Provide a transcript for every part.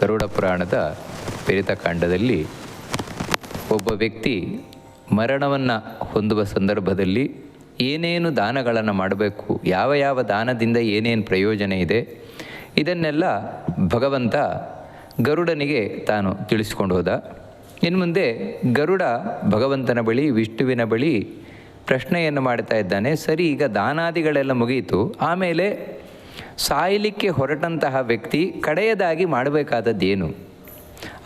ಗರುಡ ಪುರಾಣದ ಪೇರಿತಕಾಂಡದಲ್ಲಿ ಒಬ್ಬ ವ್ಯಕ್ತಿ ಮರಣವನ್ನು ಹೊಂದುವ ಸಂದರ್ಭದಲ್ಲಿ ಏನೇನು ದಾನಗಳನ್ನು ಮಾಡಬೇಕು, ಯಾವ ಯಾವ ದಾನದಿಂದ ಏನೇನು ಪ್ರಯೋಜನ ಇದೆ, ಇದನ್ನೆಲ್ಲ ಭಗವಂತ ಗರುಡನಿಗೆ ತಾನು ತಿಳಿಸ್ಕೊಂಡು ಹೋದ. ಇನ್ನು ಮುಂದೆ ಗರುಡ ಭಗವಂತನ ಬಳಿ, ವಿಷ್ಣುವಿನ ಬಳಿ ಪ್ರಶ್ನೆಯನ್ನು ಮಾಡ್ತಾ ಇದ್ದಾನೆ. ಸರಿ, ಈಗ ದಾನಾದಿಗಳೆಲ್ಲ ಮುಗಿಯಿತು, ಆಮೇಲೆ ಸಾಯಲಿಕ್ಕೆ ಹೊರಟಂತಹ ವ್ಯಕ್ತಿ ಕಡೆಯದಾಗಿ ಮಾಡಬೇಕಾದದ್ದೇನು?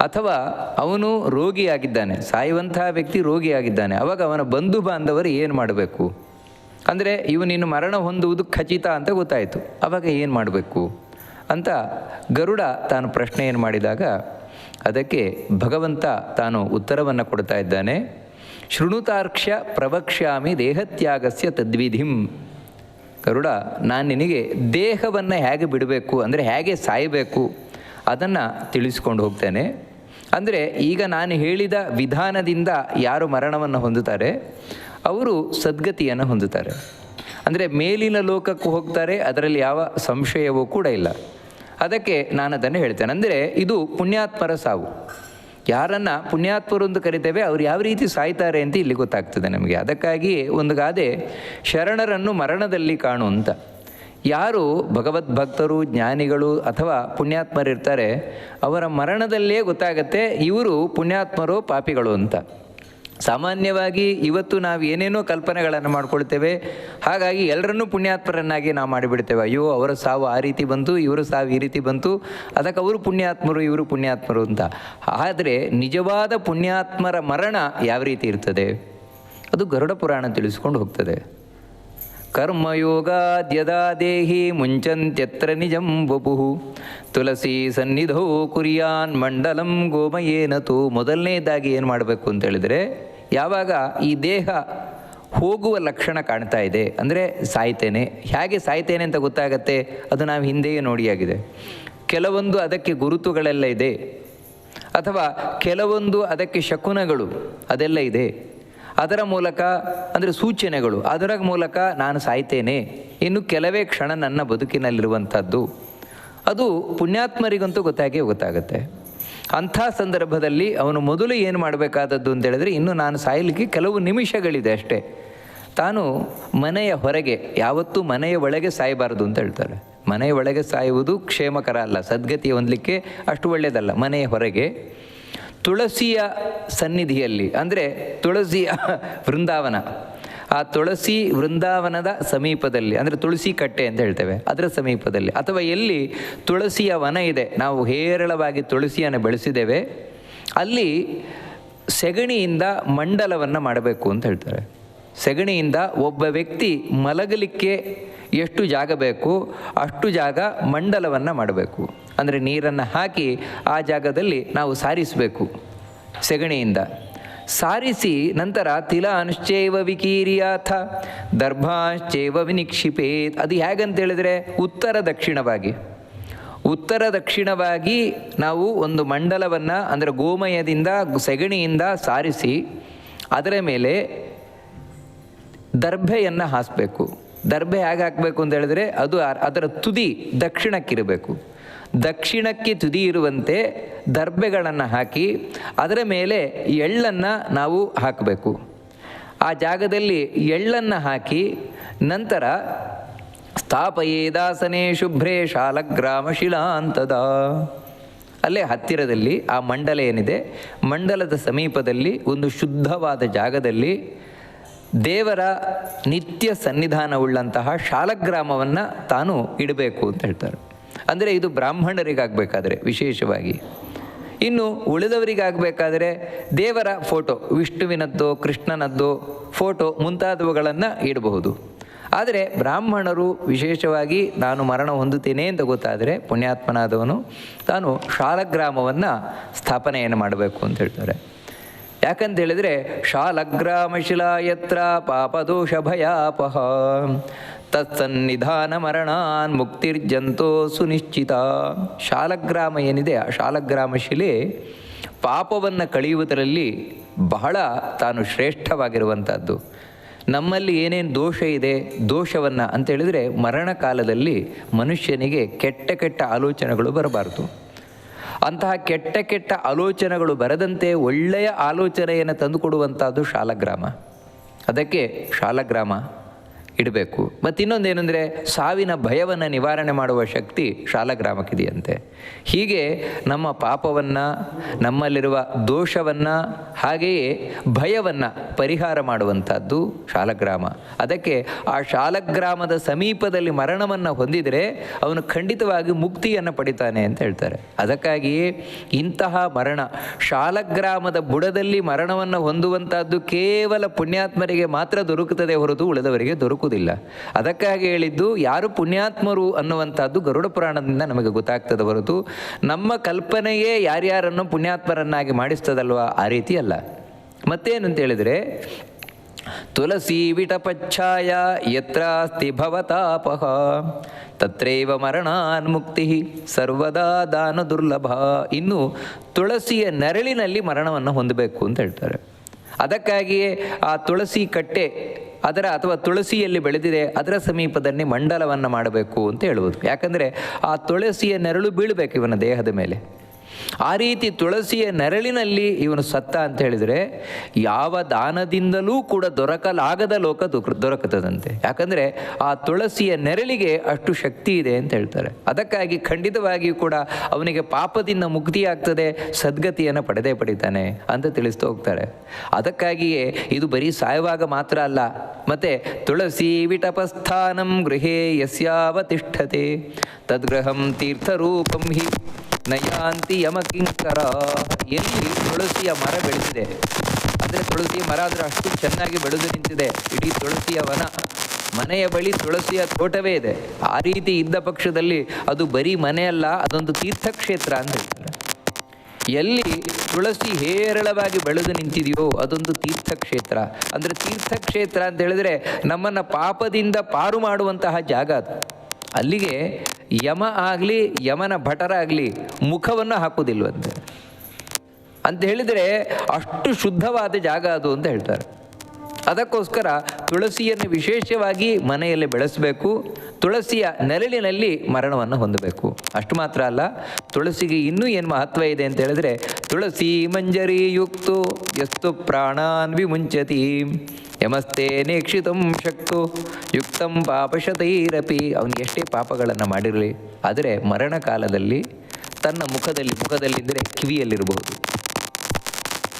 ಅಥವಾ ಅವನು ರೋಗಿಯಾಗಿದ್ದಾನೆ, ಸಾಯುವಂತಹ ವ್ಯಕ್ತಿ ರೋಗಿಯಾಗಿದ್ದಾನೆ, ಅವಾಗ ಅವನ ಬಂಧು ಬಾಂಧವರು ಏನು ಮಾಡಬೇಕು? ಅಂದರೆ ಇವನಿನ್ನು ಮರಣ ಹೊಂದುವುದು ಖಚಿತ ಅಂತ ಗೊತ್ತಾಯಿತು, ಅವಾಗ ಏನು ಮಾಡಬೇಕು ಅಂತ ಗರುಡ ತಾನು ಪ್ರಶ್ನೆಯನ್ನು ಮಾಡಿದಾಗ ಅದಕ್ಕೆ ಭಗವಂತ ತಾನು ಉತ್ತರವನ್ನು ಕೊಡ್ತಾ ಇದ್ದಾನೆ. ಶೃಣುತಾರ್ಕ್ಷ್ಯ ಪ್ರವಕ್ಷ್ಯಾಮಿ ದೇಹತ್ಯಾಗಸ್ಯ ತದ್ವಿಧಿಂ. ಗರುಡ, ನಾನು ನಿನಗೆ ದೇಹವನ್ನು ಹೇಗೆ ಬಿಡಬೇಕು, ಅಂದರೆ ಹೇಗೆ ಸಾಯಬೇಕು ಅದನ್ನು ತಿಳಿಸ್ಕೊಂಡು ಹೋಗ್ತೇನೆ. ಅಂದರೆ ಈಗ ನಾನು ಹೇಳಿದ ವಿಧಾನದಿಂದ ಯಾರು ಮರಣವನ್ನು ಹೊಂದುತ್ತಾರೆ ಅವರು ಸದ್ಗತಿಯನ್ನು ಹೊಂದುತ್ತಾರೆ, ಅಂದರೆ ಮೇಲಿನ ಲೋಕಕ್ಕೂ ಹೋಗ್ತಾರೆ, ಅದರಲ್ಲಿ ಯಾವ ಸಂಶಯವೂ ಕೂಡ ಇಲ್ಲ. ಅದಕ್ಕೆ ನಾನು ಅದನ್ನು ಹೇಳ್ತೇನೆ. ಅಂದರೆ ಇದು ಪುಣ್ಯಾತ್ಮರ ಸಾವು. ಯಾರನ್ನು ಪುಣ್ಯಾತ್ಮರು ಎಂದು ಕರಿತೇವೆ ಅವ್ರು ಯಾವ ರೀತಿ ಸಾಯ್ತಾರೆ ಅಂತ ಇಲ್ಲಿ ಗೊತ್ತಾಗ್ತದೆ ನಮಗೆ. ಅದಕ್ಕಾಗಿಯೇ ಒಂದು ಗಾದೆ, ಶರಣರನ್ನು ಮರಣದಲ್ಲಿ ಕಾಣು ಅಂತ. ಯಾರು ಭಗವದ್ಭಕ್ತರು, ಜ್ಞಾನಿಗಳು ಅಥವಾ ಪುಣ್ಯಾತ್ಮರಿರ್ತಾರೆ ಅವರ ಮರಣದಲ್ಲೇ ಗೊತ್ತಾಗತ್ತೆ ಇವರು ಪುಣ್ಯಾತ್ಮರೋ ಪಾಪಿಗಳು ಅಂತ. ಸಾಮಾನ್ಯವಾಗಿ ಇವತ್ತು ನಾವು ಏನೇನೋ ಕಲ್ಪನೆಗಳನ್ನು ಮಾಡ್ಕೊಳ್ತೇವೆ, ಹಾಗಾಗಿ ಎಲ್ಲರನ್ನೂ ಪುಣ್ಯಾತ್ಮರನ್ನಾಗಿ ನಾವು ಮಾಡಿಬಿಡ್ತೇವೆ. ಅಯ್ಯೋ, ಅವರ ಸಾವು ಆ ರೀತಿ ಬಂತು, ಇವರು ಸಾವು ಈ ರೀತಿ ಬಂತು, ಅದಕ್ಕೆ ಅವರು ಪುಣ್ಯಾತ್ಮರು ಇವರು ಪುಣ್ಯಾತ್ಮರು ಅಂತ. ಆದರೆ ನಿಜವಾದ ಪುಣ್ಯಾತ್ಮರ ಮರಣ ಯಾವ ರೀತಿ ಇರ್ತದೆ ಅದು ಗರುಡ ಪುರಾಣ ತಿಳಿಸ್ಕೊಂಡು ಹೋಗ್ತದೆ. ಕರ್ಮಯೋಗಾದ್ಯದಾ ದೇಹಿ ಮುಂಚಂತ್ಯತ್ರ ನಿಜಂ ವಪುಃ ತುಳಸಿ ಸನ್ನಿಧೌ ಕುರ್ಯಾನ್ ಮಂಡಲಂ ಗೋಮಯೇನತು. ಮೊದಲನೇದಾಗಿ ಏನು ಮಾಡಬೇಕು ಅಂತ ಹೇಳಿದರೆ, ಯಾವಾಗ ಈ ದೇಹ ಹೋಗುವ ಲಕ್ಷಣ ಕಾಣ್ತಾ ಇದೆ, ಅಂದರೆ ಸಾಯ್ತೇನೆ, ಹೇಗೆ ಸಾಯ್ತೇನೆ ಅಂತ ಗೊತ್ತಾಗತ್ತೆ ಅದು ನಾವು ಹಿಂದೆಯೇ ನೋಡಿಯಾಗಿದೆ. ಕೆಲವೊಂದು ಅದಕ್ಕೆ ಗುರುತುಗಳೆಲ್ಲ ಇದೆ, ಅಥವಾ ಕೆಲವೊಂದು ಅದಕ್ಕೆ ಶಕುನಗಳು ಅದೆಲ್ಲ ಇದೆ. ಅದರ ಮೂಲಕ, ಅಂದರೆ ಸೂಚನೆಗಳು, ಅದರ ಮೂಲಕ ನಾನು ಸಾಯ್ತೇನೆ, ಇನ್ನು ಕೆಲವೇ ಕ್ಷಣ ನನ್ನ ಬದುಕಿನಲ್ಲಿರುವಂಥದ್ದು, ಅದು ಪುಣ್ಯಾತ್ಮರಿಗಂತೂ ಗೊತ್ತಾಗುತ್ತೆ. ಅಂಥ ಸಂದರ್ಭದಲ್ಲಿ ಅವನು ಮೊದಲು ಏನು ಮಾಡಬೇಕಾದದ್ದು ಅಂತ ಹೇಳಿದ್ರೆ, ಇನ್ನು ನಾನು ಸಾಯಲಿಕ್ಕೆ ಕೆಲವು ನಿಮಿಷಗಳಿದೆ ಅಷ್ಟೇ. ತಾನು ಮನೆಯ ಹೊರಗೆ, ಯಾವತ್ತೂ ಮನೆಯ ಒಳಗೆ ಸಾಯಬಾರದು ಅಂತ ಹೇಳ್ತಾರೆ. ಮನೆಯ ಒಳಗೆ ಸಾಯುವುದು ಕ್ಷೇಮಕರ ಅಲ್ಲ, ಸದ್ಗತಿ ಹೊಂದಲಿಕ್ಕೆ ಅಷ್ಟು ಒಳ್ಳೆಯದಲ್ಲ. ಮನೆಯ ಹೊರಗೆ ತುಳಸಿಯ ಸನ್ನಿಧಿಯಲ್ಲಿ, ಅಂದರೆ ತುಳಸಿಯ ವೃಂದಾವನ, ಆ ತುಳಸಿ ವೃಂದಾವನದ ಸಮೀಪದಲ್ಲಿ, ಅಂದರೆ ತುಳಸಿ ಕಟ್ಟೆ ಅಂತ ಹೇಳ್ತೇವೆ, ಅದರ ಸಮೀಪದಲ್ಲಿ, ಅಥವಾ ಎಲ್ಲಿ ತುಳಸಿಯ ವನ ಇದೆ, ನಾವು ಹೇರಳವಾಗಿ ತುಳಸಿಯನ್ನು ಬೆಳೆಸಿದ್ದೇವೆ, ಅಲ್ಲಿ ಸೆಗಣಿಯಿಂದ ಮಂಡಲವನ್ನು ಮಾಡಬೇಕು ಅಂತ ಹೇಳ್ತಾರೆ. ಸೆಗಣಿಯಿಂದ ಒಬ್ಬ ವ್ಯಕ್ತಿ ಮಲಗಲಿಕ್ಕೆ ಎಷ್ಟು ಜಾಗ ಬೇಕು ಅಷ್ಟು ಜಾಗ ಮಂಡಲವನ್ನು ಮಾಡಬೇಕು. ಅಂದರೆ ನೀರನ್ನು ಹಾಕಿ ಆ ಜಾಗದಲ್ಲಿ ನಾವು ಸಾರಿಸಬೇಕು. ಸೆಗಣಿಯಿಂದ ಸಾರಿಸಿ ನಂತರ ತಿಲಾಂಶ್ಚೈವ ವಿಕೀರ್ಯಾಥ ದರ್ಭಾಶ್ಚೈವ ವಿನಿಕ್ಷಿಪೇತ್. ಅದು ಹೇಗಂತೇಳಿದರೆ ಉತ್ತರ ದಕ್ಷಿಣವಾಗಿ ನಾವು ಒಂದು ಮಂಡಲವನ್ನು, ಅಂದರೆ ಗೋಮಯದಿಂದ, ಸೆಗಣಿಯಿಂದ ಸಾರಿಸಿ ಅದರ ಮೇಲೆ ದರ್ಭೆಯನ್ನು ಹಾಸಬೇಕು. ದರ್ಭೆ ಹೇಗೆ ಹಾಕಬೇಕು ಅಂತ ಹೇಳಿದ್ರೆ, ಅದು ಅದರ ತುದಿ ದಕ್ಷಿಣಕ್ಕಿರಬೇಕು. ದಕ್ಷಿಣಕ್ಕೆ ತುದಿ ಇರುವಂತೆ ದರ್ಭೆಗಳನ್ನು ಹಾಕಿ ಅದರ ಮೇಲೆ ಎಳ್ಳನ್ನು ನಾವು ಹಾಕಬೇಕು. ಆ ಜಾಗದಲ್ಲಿ ಎಳ್ಳನ್ನು ಹಾಕಿ ನಂತರ ಸ್ಥಾಪಯೇದಾಸನೆ ಶುಭ್ರೇ ಶಾಲಗ್ರಾಮ ಶಿಲಾಂತದ. ಅಲ್ಲೇ ಹತ್ತಿರದಲ್ಲಿ ಆ ಮಂಡಲ ಏನಿದೆ, ಮಂಡಲದ ಸಮೀಪದಲ್ಲಿ ಒಂದು ಶುದ್ಧವಾದ ಜಾಗದಲ್ಲಿ ದೇವರ ನಿತ್ಯ ಸನ್ನಿಧಾನವುಳ್ಳಂತಹ ಶಾಲಗ್ರಾಮವನ್ನು ತಾನು ಇಡಬೇಕು ಅಂತ ಹೇಳ್ತಾರೆ. ಅಂದರೆ ಇದು ಬ್ರಾಹ್ಮಣರಿಗಾಗಬೇಕಾದ್ರೆ ವಿಶೇಷವಾಗಿ. ಇನ್ನು ಉಳಿದವರಿಗಾಗಬೇಕಾದರೆ ದೇವರ ಫೋಟೋ, ವಿಷ್ಣುವಿನದ್ದು, ಕೃಷ್ಣನದ್ದು ಫೋಟೋ ಮುಂತಾದವುಗಳನ್ನು ಇಡಬಹುದು. ಆದರೆ ಬ್ರಾಹ್ಮಣರು ವಿಶೇಷವಾಗಿ ನಾನು ಮರಣ ಹೊಂದುತ್ತೇನೆ ಅಂತ ಗೊತ್ತಾದರೆ ಪುಣ್ಯಾತ್ಮನಾದವನು ತಾನು ಶಾಲಗ್ರಾಮವನ್ನು ಸ್ಥಾಪನೆಯನ್ನು ಮಾಡಬೇಕು ಅಂತ ಹೇಳ್ತಾರೆ. ಯಾಕಂತ ಹೇಳಿದರೆ, ಶಾಲಗ್ರಾಮಶಿಲಾ ಯತ್ರ ಪಾಪದೋಷ ಭಯಾಪಹ ತತ್ಸನ್ನಿಧಾನ ಮರಣಾನ್ ಮುಕ್ತಿರ್ಜಂತೋ ಸುನಿಶ್ಚಿತ. ಶಾಲಗ್ರಾಮ ಏನಿದೆ, ಆ ಶಾಲಗ್ರಾಮ ಶಿಲೆ ಪಾಪವನ್ನು ಕಳೆಯುವುದರಲ್ಲಿ ಬಹಳ ತಾನು ಶ್ರೇಷ್ಠವಾಗಿರುವಂಥದ್ದು. ನಮ್ಮಲ್ಲಿ ಏನೇನು ದೋಷ ಇದೆ, ದೋಷವನ್ನು ಅಂತೇಳಿದರೆ ಮರಣ ಕಾಲದಲ್ಲಿ ಮನುಷ್ಯನಿಗೆ ಕೆಟ್ಟ ಕೆಟ್ಟ ಆಲೋಚನೆಗಳು ಬರಬಾರ್ದು. ಅಂತಹ ಕೆಟ್ಟ ಕೆಟ್ಟ ಆಲೋಚನೆಗಳು ಬರದಂತೆ ಒಳ್ಳೆಯ ಆಲೋಚನೆಯನ್ನು ತಂದುಕೊಡುವಂಥದ್ದು ಶಾಲಗ್ರಾಮ. ಅದಕ್ಕೆ ಶಾಲಗ್ರಾಮ ಇಡಬೇಕು. ಮತ್ತು ಇನ್ನೊಂದೇನೆಂದರೆ ಸಾವಿನ ಭಯವನ್ನು ನಿವಾರಣೆ ಮಾಡುವ ಶಕ್ತಿ ಶಾಲಗ್ರಾಮಕ್ಕಿದೆಯಂತೆ. ಹೀಗೆ ನಮ್ಮ ಪಾಪವನ್ನು, ನಮ್ಮಲ್ಲಿರುವ ದೋಷವನ್ನು, ಹಾಗೆಯೇ ಭಯವನ್ನು ಪರಿಹಾರ ಮಾಡುವಂಥದ್ದು ಶಾಲಗ್ರಾಮ. ಅದಕ್ಕೆ ಆ ಶಾಲಗ್ರಾಮದ ಸಮೀಪದಲ್ಲಿ ಮರಣವನ್ನು ಹೊಂದಿದರೆ ಅವನು ಖಂಡಿತವಾಗಿ ಮುಕ್ತಿಯನ್ನು ಪಡಿತಾನೆ ಅಂತ ಹೇಳ್ತಾರೆ. ಅದಕ್ಕಾಗಿಯೇ ಇಂತಹ ಮರಣ, ಶಾಲಗ್ರಾಮದ ಬುಡದಲ್ಲಿ ಮರಣವನ್ನು ಹೊಂದುವಂಥದ್ದು ಕೇವಲ ಪುಣ್ಯಾತ್ಮರಿಗೆ ಮಾತ್ರ ದೊರಕುತ್ತದೆ ಹೊರತು ಉಳಿದವರಿಗೆ ದೊರಕುವುದಿಲ್ಲ. ಅದಕ್ಕಾಗಿ ಹೇಳಿದ್ದು, ಯಾರು ಪುಣ್ಯಾತ್ಮರು ಅನ್ನುವಂಥದ್ದು ಗರುಡ ಪುರಾಣದಿಂದ ನಮಗೆ ಗೊತ್ತಾಗ್ತದೆ ಹೊರತು ನಮ್ಮ ಕಲ್ಪನೆಯೇ ಯಾರ್ಯಾರನ್ನು ಪುಣ್ಯಾತ್ಮರನ್ನಾಗಿ ಮಾಡಿಸ್ತದಲ್ವ, ಆ ರೀತಿ ಅಲ್ಲ. ಮತ್ತೇನು ಅಂತ ಹೇಳಿದರೆ, ತುಳಸಿ ವಿಟಪಚ್ಛಾಯ ಯತ್ರಾಸ್ತಿ ಭವತಾಪಃ ತತ್ರೈವ ಮರಣಾನ್ಮುಕ್ತಿ ಸರ್ವದಾ ದಾನ ದುರ್ಲಭ. ಇನ್ನು ತುಳಸಿಯ ನೆರಳಿನಲ್ಲಿ ಮರಣವನ್ನು ಹೊಂದಬೇಕು ಅಂತ ಹೇಳ್ತಾರೆ. ಅದಕ್ಕಾಗಿಯೇ ಆ ತುಳಸಿ ಕಟ್ಟೆ ಅಥವಾ ತುಳಸಿಯಲ್ಲಿ ಬೆಳೆದಿದೆ ಅದರ ಸಮೀಪದಲ್ಲಿ ಮಂಡಲವನ್ನು ಮಾಡಬೇಕು ಅಂತ ಹೇಳುವುದು. ಯಾಕಂದರೆ ಆ ತುಳಸಿಯ ನೆರಳು ಬೀಳಬೇಕು ಇವನ ದೇಹದ ಮೇಲೆ. ಆ ರೀತಿ ತುಳಸಿಯ ನೆರಳಿನಲ್ಲಿ ಇವನು ಸತ್ತ ಅಂತ ಹೇಳಿದರೆ ಯಾವ ದಾನದಿಂದಲೂ ಕೂಡ ದೊರಕಲಾಗದ ಲೋಕ ದೊರಕುತ್ತದಂತೆ. ಯಾಕಂದರೆ ಆ ತುಳಸಿಯ ನೆರಳಿಗೆ ಅಷ್ಟು ಶಕ್ತಿ ಇದೆ ಅಂತ ಹೇಳ್ತಾರೆ. ಅದಕ್ಕಾಗಿ ಖಂಡಿತವಾಗಿಯೂ ಕೂಡ ಅವನಿಗೆ ಪಾಪದಿಂದ ಮುಕ್ತಿಯಾಗ್ತದೆ, ಸದ್ಗತಿಯನ್ನು ಪಡಿತಾನೆ ಅಂತ ತಿಳಿಸ್ತಾ ಹೋಗ್ತಾರೆ. ಅದಕ್ಕಾಗಿಯೇ ಇದು ಬರೀ ಸಾಯುವಾಗ ಮಾತ್ರ ಅಲ್ಲ. ಮತ್ತು ತುಳಸಿ ವಿಟಪಸ್ಥಾನಂ ಗೃಹೇ ಯಸ್ಯಾವತಿಷ್ಠತೆ ತದ್ಗೃಹಂ ತೀರ್ಥರೂಪಂ ಹಿ ನಯಾಂತಿ ಯಮಕಿಂಕರ. ಎಲ್ಲಿ ತುಳಸಿಯ ಮರ ಬೆಳೆದಿದೆ, ಅಂದರೆ ತುಳಸಿಯ ಮರ ಆದರೆ ಅಷ್ಟು ಚೆನ್ನಾಗಿ ಬೆಳೆದು ನಿಂತಿದೆ, ಇಡೀ ತುಳಸಿಯ ವನ, ಮನೆಯ ಬಳಿ ತುಳಸಿಯ ತೋಟವೇ ಇದೆ, ಆ ರೀತಿ ಇದ್ದ ಪಕ್ಷದಲ್ಲಿ ಅದು ಬರೀ ಮನೆಯಲ್ಲ, ಅದೊಂದು ತೀರ್ಥಕ್ಷೇತ್ರ ಅಂತ ಹೇಳ್ತಾರೆ. ಎಲ್ಲಿ ತುಳಸಿ ಹೇರಳವಾಗಿ ಬೆಳೆದು ನಿಂತಿದೆಯೋ ಅದೊಂದು ತೀರ್ಥಕ್ಷೇತ್ರ. ಅಂದರೆ ತೀರ್ಥಕ್ಷೇತ್ರ ಅಂತ ಹೇಳಿದರೆ ನಮ್ಮನ್ನು ಪಾಪದಿಂದ ಪಾರು ಮಾಡುವಂತಹ ಜಾಗ ಅದು. ಅಲ್ಲಿಗೆ ಯಮ ಆಗಲಿ ಯಮನ ಭಟರಾಗಲಿ ಮುಖವನ್ನು ಹಾಕುವುದಿಲ್ವಂತೆ ಅಂತ ಹೇಳಿದರೆ ಅಷ್ಟು ಶುದ್ಧವಾದ ಜಾಗ ಅದು ಅಂತ ಹೇಳ್ತಾರೆ. ಅದಕ್ಕೋಸ್ಕರ ತುಳಸಿಯನ್ನು ವಿಶೇಷವಾಗಿ ಮನೆಯಲ್ಲಿ ಬೆಳೆಸಬೇಕು. ತುಳಸಿಯ ನೆರಳಿನಲ್ಲಿ ಮರಣವನ್ನು ಹೊಂದಬೇಕು. ಅಷ್ಟು ಮಾತ್ರ ಅಲ್ಲ, ತುಳಸಿಗೆ ಇನ್ನೂ ಏನು ಮಹತ್ವ ಇದೆ ಅಂತ ಹೇಳಿದ್ರೆ, ತುಳಸಿ ಮಂಜರಿ ಯುಕ್ತೋ ಯಸ್ತು ಪ್ರಾಣಾನ್ ವಿಮುಂಚತಿ ಯಮಸ್ತೆ ನೇಕ್ಷಿತಂ ಶಕ್ತು ಯುಕ್ತಂ ಪಾಪಶತೈರಪಿ. ಅವನಿಗೆ ಎಷ್ಟೇ ಪಾಪಗಳನ್ನು ಮಾಡಿರಲಿ, ಆದರೆ ಮರಣ ಕಾಲದಲ್ಲಿ ತನ್ನ ಮುಖದಲ್ಲಿ ಅಂದರೆ ಕಿವಿಯಲ್ಲಿರಬಹುದು,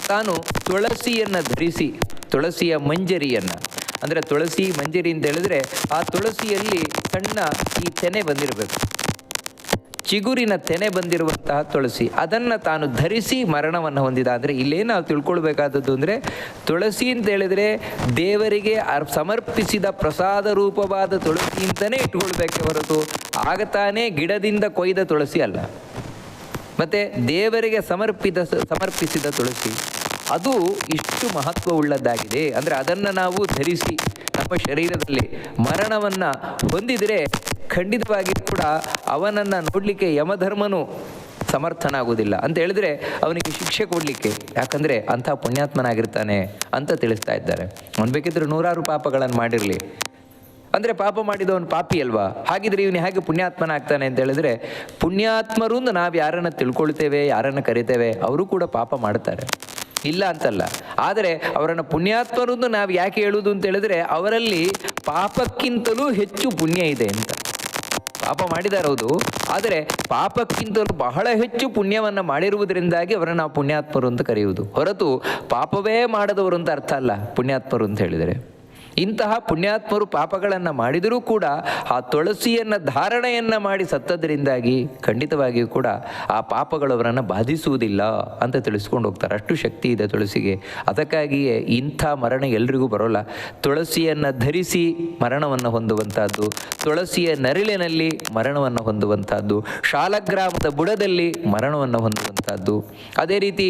ತಾನು ತುಳಸಿಯನ್ನು ಧರಿಸಿ ತುಳಸಿಯ ಮಂಜರಿಯನ್ನು, ಅಂದರೆ ತುಳಸಿ ಮಂಜರಿ ಅಂತ ಹೇಳಿದ್ರೆ ಆ ತುಳಸಿಯಲ್ಲಿ ಸಣ್ಣ ಈ ತೆನೆ ಬಂದಿರಬೇಕು, ಚಿಗುರಿನ ತೆನೆ ಬಂದಿರುವಂತಹ ತುಳಸಿ, ಅದನ್ನು ತಾನು ಧರಿಸಿ ಮರಣವನ್ನು ಹೊಂದಿದ. ಅಂದರೆ ಇಲ್ಲೇ ನಾವು ತಿಳ್ಕೊಳ್ಬೇಕಾದದ್ದು ಅಂದರೆ, ತುಳಸಿ ಅಂತ ಹೇಳಿದರೆ ದೇವರಿಗೆ ಸಮರ್ಪಿಸಿದ ಪ್ರಸಾದ ರೂಪವಾದ ತುಳಸಿ ಅಂತಲೇ ಇಟ್ಕೊಳ್ಬೇಕೆ ಹೊರತು ಆಗ ತಾನೇ ಗಿಡದಿಂದ ಕೊಯ್ದ ತುಳಸಿ ಅಲ್ಲ. ಮತ್ತು ದೇವರಿಗೆ ಸಮರ್ಪಿಸಿದ ತುಳಸಿ ಅದು ಇಷ್ಟು ಮಹತ್ವವುಳ್ಳದ್ದಾಗಿದೆ. ಅಂದರೆ ಅದನ್ನು ನಾವು ಧರಿಸಿ ನಮ್ಮ ಶರೀರದಲ್ಲಿ ಮರಣವನ್ನು ಹೊಂದಿದರೆ ಖಂಡಿತವಾಗಿ ಕೂಡ ಅವನನ್ನು ನೋಡಲಿಕ್ಕೆ ಯಮಧರ್ಮನು ಸಮರ್ಥನಾಗುವುದಿಲ್ಲ ಅಂತ ಹೇಳಿದರೆ ಅವನಿಗೆ ಶಿಕ್ಷೆ ಕೊಡಲಿಕ್ಕೆ, ಯಾಕಂದರೆ ಅಂಥ ಪುಣ್ಯಾತ್ಮನಾಗಿರ್ತಾನೆ ಅಂತ ತಿಳಿಸ್ತಾ ಇದ್ದಾರೆ. ಅವನು ಬೇಕಿದ್ರೆ 100 ಪಾಪಗಳನ್ನು ಮಾಡಿರಲಿ, ಅಂದರೆ ಪಾಪ ಮಾಡಿದವನು ಪಾಪಿ ಅಲ್ವಾ, ಹಾಗಿದ್ರೆ ಇವನು ಹೇಗೆ ಪುಣ್ಯಾತ್ಮನಾಗ್ತಾನೆ ಅಂತ ಹೇಳಿದ್ರೆ, ಪುಣ್ಯಾತ್ಮರು ನಾವು ಯಾರನ್ನು ತಿಳ್ಕೊಳ್ತೇವೆ, ಯಾರನ್ನು ಕರಿತೇವೆ, ಅವರು ಕೂಡ ಪಾಪ ಮಾಡ್ತಾರೆ, ಇಲ್ಲ ಅಂತಲ್ಲ. ಆದರೆ ಅವರನ್ನು ಪುಣ್ಯಾತ್ಮರು ನಾವು ಯಾಕೆ ಹೇಳುವುದು ಅಂತ ಹೇಳಿದ್ರೆ, ಅವರಲ್ಲಿ ಪಾಪಕ್ಕಿಂತಲೂ ಹೆಚ್ಚು ಪುಣ್ಯ ಇದೆ ಅಂತ. ಪಾಪ ಮಾಡಿದಾರೌದು, ಆದರೆ ಪಾಪಕ್ಕಿಂತಲೂ ಬಹಳ ಹೆಚ್ಚು ಪುಣ್ಯವನ್ನು ಮಾಡಿರುವುದರಿಂದಾಗಿ ಅವರನ್ನು ನಾವು ಪುಣ್ಯಾತ್ಮರು ಅಂತ ಕರೆಯುವುದು ಹೊರತು ಪಾಪವೇ ಮಾಡದವರು ಅಂತ ಅರ್ಥ ಅಲ್ಲ ಪುಣ್ಯಾತ್ಮರು ಅಂತ ಹೇಳಿದರೆ. ಇಂತಹ ಪುಣ್ಯಾತ್ಮರು ಪಾಪಗಳನ್ನು ಮಾಡಿದರೂ ಕೂಡ ಆ ತುಳಸಿಯನ್ನು ಧಾರಣೆಯನ್ನು ಮಾಡಿ ಸತ್ತದ್ರಿಂದಾಗಿ ಖಂಡಿತವಾಗಿಯೂ ಕೂಡ ಆ ಪಾಪಗಳು ಅವರನ್ನು ಬಾಧಿಸುವುದಿಲ್ಲ ಅಂತ ತಿಳಿಸ್ಕೊಂಡು ಹೋಗ್ತಾರೆ. ಅಷ್ಟು ಶಕ್ತಿ ಇದೆ ತುಳಸಿಗೆ. ಅದಕ್ಕಾಗಿಯೇ ಇಂಥ ಮರಣ ಎಲ್ರಿಗೂ ಬರೋಲ್ಲ. ತುಳಸಿಯನ್ನು ಧರಿಸಿ ಮರಣವನ್ನು ಹೊಂದುವಂಥದ್ದು, ತುಳಸಿಯ ನೆರಳಿನಲ್ಲಿ ಮರಣವನ್ನು ಹೊಂದುವಂಥದ್ದು, ಶಾಲಗ್ರಾಮದ ಬುಡದಲ್ಲಿ ಮರಣವನ್ನು ಹೊಂದುವಂಥದ್ದು, ಅದೇ ರೀತಿ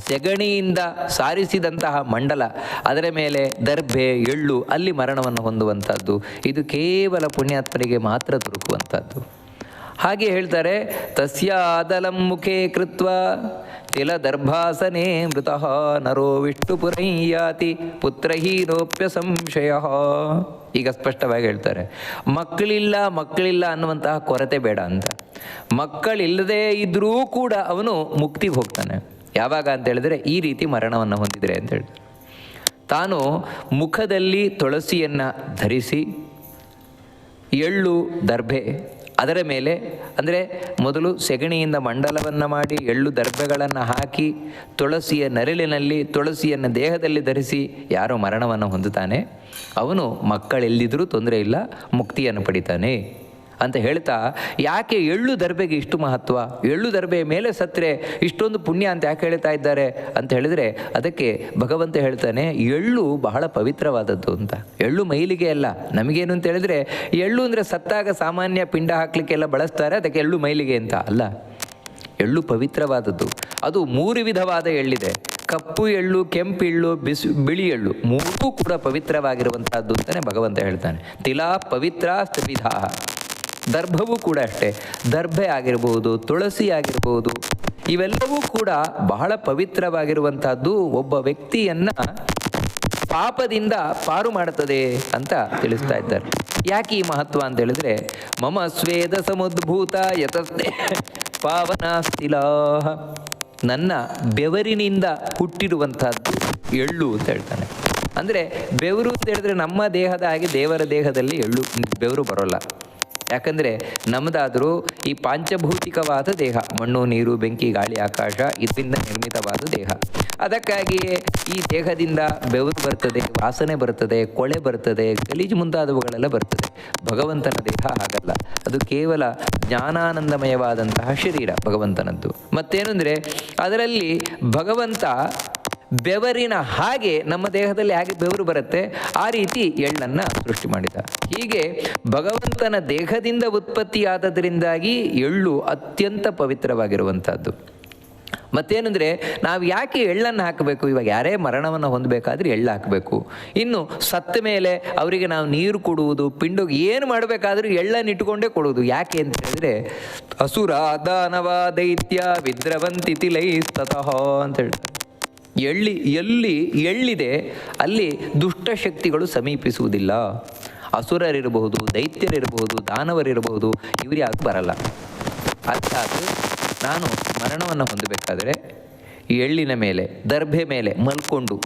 ಸೆಗಣಿಯಿಂದ ಸಾರಿಸಿದಂತಹ ಮಂಡಲ, ಅದರ ಮೇಲೆ ದರ್ಭೆ ಎಳ್ಳು, ಅಲ್ಲಿ ಮರಣವನ್ನು ಹೊಂದುವಂಥದ್ದು. ಇದು ಕೇವಲ ಪುಣ್ಯಾತ್ಮರಿಗೆ ಮಾತ್ರ ದೊರಕುವಂಥದ್ದು. ಹಾಗೆ ಹೇಳ್ತಾರೆ, ತಸ್ಯಾದಲಂ ಮುಖೇ ಕೃತ್ವ ತಿಲದರ್ಭಾಸನೆ ಮೃತಃ ನರೋ ವಿಷ್ಣುಪುರಂ ಯಾತಿ ಪುತ್ರಹೀನೋಪ್ಯ ಸಂಶಯ. ಈಗ ಸ್ಪಷ್ಟವಾಗಿ ಹೇಳ್ತಾರೆ, ಮಕ್ಕಳಿಲ್ಲ ಅನ್ನುವಂತಹ ಕೊರತೆ ಬೇಡ ಅಂತ. ಮಕ್ಕಳಿಲ್ಲದೇ ಇದ್ರೂ ಕೂಡ ಅವನು ಮುಕ್ತಿಗೆ ಹೋಗ್ತಾನೆ. ಯಾವಾಗ ಅಂತ ಹೇಳಿದ್ರೆ ಈ ರೀತಿ ಮರಣವನ್ನು ಹೊಂದಿದರೆ ಅಂತ ಹೇಳ್ತಾರೆ. ತಾನು ಮುಖದಲ್ಲಿ ತುಳಸಿಯನ್ನು ಧರಿಸಿ ಎಳ್ಳು ದರ್ಭೆ ಅದರ ಮೇಲೆ, ಅಂದರೆ ಮೊದಲು ಸೆಗಣಿಯಿಂದ ಮಂಡಲವನ್ನು ಮಾಡಿ ಎಳ್ಳು ದರ್ಭೆಗಳನ್ನು ಹಾಕಿ ತುಳಸಿಯ ನೆರಳಿನಲ್ಲಿ ತುಳಸಿಯನ್ನು ದೇಹದಲ್ಲಿ ಧರಿಸಿ ಯಾರೋ ಮರಣವನ್ನು ಹೊಂದುತ್ತಾನೆ ಅವನು ಮಕ್ಕಳೆಲ್ಲಿದ್ದರೂ ತೊಂದರೆ ಇಲ್ಲ, ಮುಕ್ತಿಯನ್ನು ಪಡಿತಾನೆ ಅಂತ ಹೇಳ್ತಾ, ಯಾಕೆ ಎಳ್ಳು ದರ್ಬೆಗೆ ಇಷ್ಟು ಮಹತ್ವ, ಎಳ್ಳು ದರ್ಬೆಯ ಮೇಲೆ ಸತ್ತರೆ ಇಷ್ಟೊಂದು ಪುಣ್ಯ ಅಂತ ಯಾಕೆ ಹೇಳ್ತಾ ಇದ್ದಾರೆ ಅಂತ ಹೇಳಿದರೆ, ಅದಕ್ಕೆ ಭಗವಂತ ಹೇಳ್ತಾನೆ, ಎಳ್ಳು ಬಹಳ ಪವಿತ್ರವಾದದ್ದು ಅಂತ. ಎಳ್ಳು ಮೈಲಿಗೆ ಅಲ್ಲ. ನಮಗೇನು ಅಂತ ಹೇಳಿದರೆ, ಎಳ್ಳು ಅಂದರೆ ಸತ್ತಾಗ ಸಾಮಾನ್ಯ ಪಿಂಡ ಹಾಕಲಿಕ್ಕೆಲ್ಲ ಬಳಸ್ತಾರೆ, ಅದಕ್ಕೆ ಎಳ್ಳು ಮೈಲಿಗೆ ಅಂತ ಅಲ್ಲ. ಎಳ್ಳು ಪವಿತ್ರವಾದದ್ದು. ಅದು 3 ವಿಧವಾದ ಎಳ್ಳಿದೆ. ಕಪ್ಪು ಎಳ್ಳು, ಕೆಂಪು ಎಳ್ಳು, ಬಿಳಿ ಎಳ್ಳು, 3 ಕೂಡ ಪವಿತ್ರವಾಗಿರುವಂಥದ್ದು ಅಂತಲೇ ಭಗವಂತ ಹೇಳ್ತಾನೆ. ತಿಲಾ ಪವಿತ್ರ ತ್ರಿವಿಧ. ದರ್ಭವೂ ಕೂಡ ಅಷ್ಟೇ. ದರ್ಭೆ ಆಗಿರ್ಬೋದು, ತುಳಸಿ ಆಗಿರ್ಬೋದು, ಇವೆಲ್ಲವೂ ಕೂಡ ಬಹಳ ಪವಿತ್ರವಾಗಿರುವಂಥದ್ದು. ಒಬ್ಬ ವ್ಯಕ್ತಿಯನ್ನು ಪಾಪದಿಂದ ಪಾರು ಮಾಡುತ್ತದೆ ಅಂತ ತಿಳಿಸ್ತಾ ಇದ್ದಾರೆ. ಯಾಕೆ ಈ ಮಹತ್ವ ಅಂತ ಹೇಳಿದ್ರೆ, ಮಮ ಸ್ವೇದ ಸಮುದ್ಭೂತ ಯತಸ್ತೆ ಪಾವನಾಸ್ತಿಲಾ, ನನ್ನ ಬೆವರಿನಿಂದ ಹುಟ್ಟಿರುವಂಥದ್ದು ಎಳ್ಳು ಅಂತ ಹೇಳ್ತಾನೆ. ಅಂದರೆ ಬೆವರು ಅಂತ ಹೇಳಿದ್ರೆ ನಮ್ಮ ದೇಹದ ಹಾಗೆ ದೇವರ ದೇಹದಲ್ಲಿ ಬೆವರು ಬರೋಲ್ಲ. ಯಾಕಂದರೆ ನಮ್ಮದಾದರೂ ಈ ಪಾಂಚಭೌತಿಕವಾದ ದೇಹ, ಮಣ್ಣು, ನೀರು, ಬೆಂಕಿ, ಗಾಳಿ, ಆಕಾಶ, ಇದರಿಂದ ನಿರ್ಮಿತವಾದ ದೇಹ. ಅದಕ್ಕಾಗಿಯೇ ಈ ದೇಹದಿಂದ ಬೆವರು ಬರ್ತದೆ, ವಾಸನೆ ಬರ್ತದೆ, ಕೊಳೆ ಬರ್ತದೆ, ಗಲೀಜು ಮುಂತಾದವುಗಳೆಲ್ಲ ಬರ್ತದೆ. ಭಗವಂತನ ದೇಹ ಹಾಗಲ್ಲ. ಅದು ಕೇವಲ ಜ್ಞಾನಾನಂದಮಯವಾದಂತಹ ಶರೀರ ಭಗವಂತನದ್ದು. ಮತ್ತೇನು ಅಂದರೆ ಅದರಲ್ಲಿ ಭಗವಂತ ಬೆವರಿನ ಹಾಗೆ ನಮ್ಮ ದೇಹದಲ್ಲಿ ಹೇಗೆ ಬೆವರು ಬರುತ್ತೆ ಆ ರೀತಿ ಎಳ್ಳನ್ನು ಸೃಷ್ಟಿ ಮಾಡಿದ. ಹೀಗೆ ಭಗವಂತನ ದೇಹದಿಂದ ಉತ್ಪತ್ತಿಯಾದದರಿಂದಾಗಿ ಎಳ್ಳು ಅತ್ಯಂತ ಪವಿತ್ರವಾಗಿರುವಂಥದ್ದು. ಮತ್ತೇನೆಂದರೆ ನಾವು ಯಾಕೆ ಎಳ್ಳನ್ನು ಹಾಕಬೇಕು? ಇವಾಗ ಯಾರೇ ಮರಣವನ್ನು ಹೊಂದಬೇಕಾದ್ರೆ ಎಳ್ಳು ಹಾಕಬೇಕು. ಇನ್ನು ಸತ್ತ ಮೇಲೆ ಅವರಿಗೆ ನಾವು ನೀರು ಕೊಡುವುದು, ಪಿಂಡಗೆ ಏನು ಮಾಡಬೇಕಾದ್ರೂ ಎಳ್ಳನ್ನು ಇಟ್ಟುಕೊಂಡೇ ಕೊಡುವುದು. ಯಾಕೆ ಅಂತ ಹೇಳಿದ್ರೆ, ಅಸುರ ದಾನವ ದೈತ್ಯ ವಿದ್ರವಂತಿ ತಿಲೈಸ್ತತಃ ಅಂತ ಹೇಳ್ತಾರೆ. ಎಲ್ಲಿ ಎಳ್ಳಿದೆ ಅಲ್ಲಿ ದುಷ್ಟಶಕ್ತಿಗಳು ಸಮೀಪಿಸುವುದಿಲ್ಲ. ಅಸುರರಿರಬಹುದು, ದೈತ್ಯರಿರಬಹುದು, ದಾನವರಿರಬಹುದು, ಇವರು ಯಾಕೆ ಬರಲ್ಲ. ಅರ್ಥಾತ್ ನಾನು ಮರಣವನ್ನು ಹೊಂದಬೇಕಾದರೆ ಎಳ್ಳಿನ ಮೇಲೆ, ದರ್ಭೆ ಮೇಲೆ ಮಲ್ಕೊಂಡು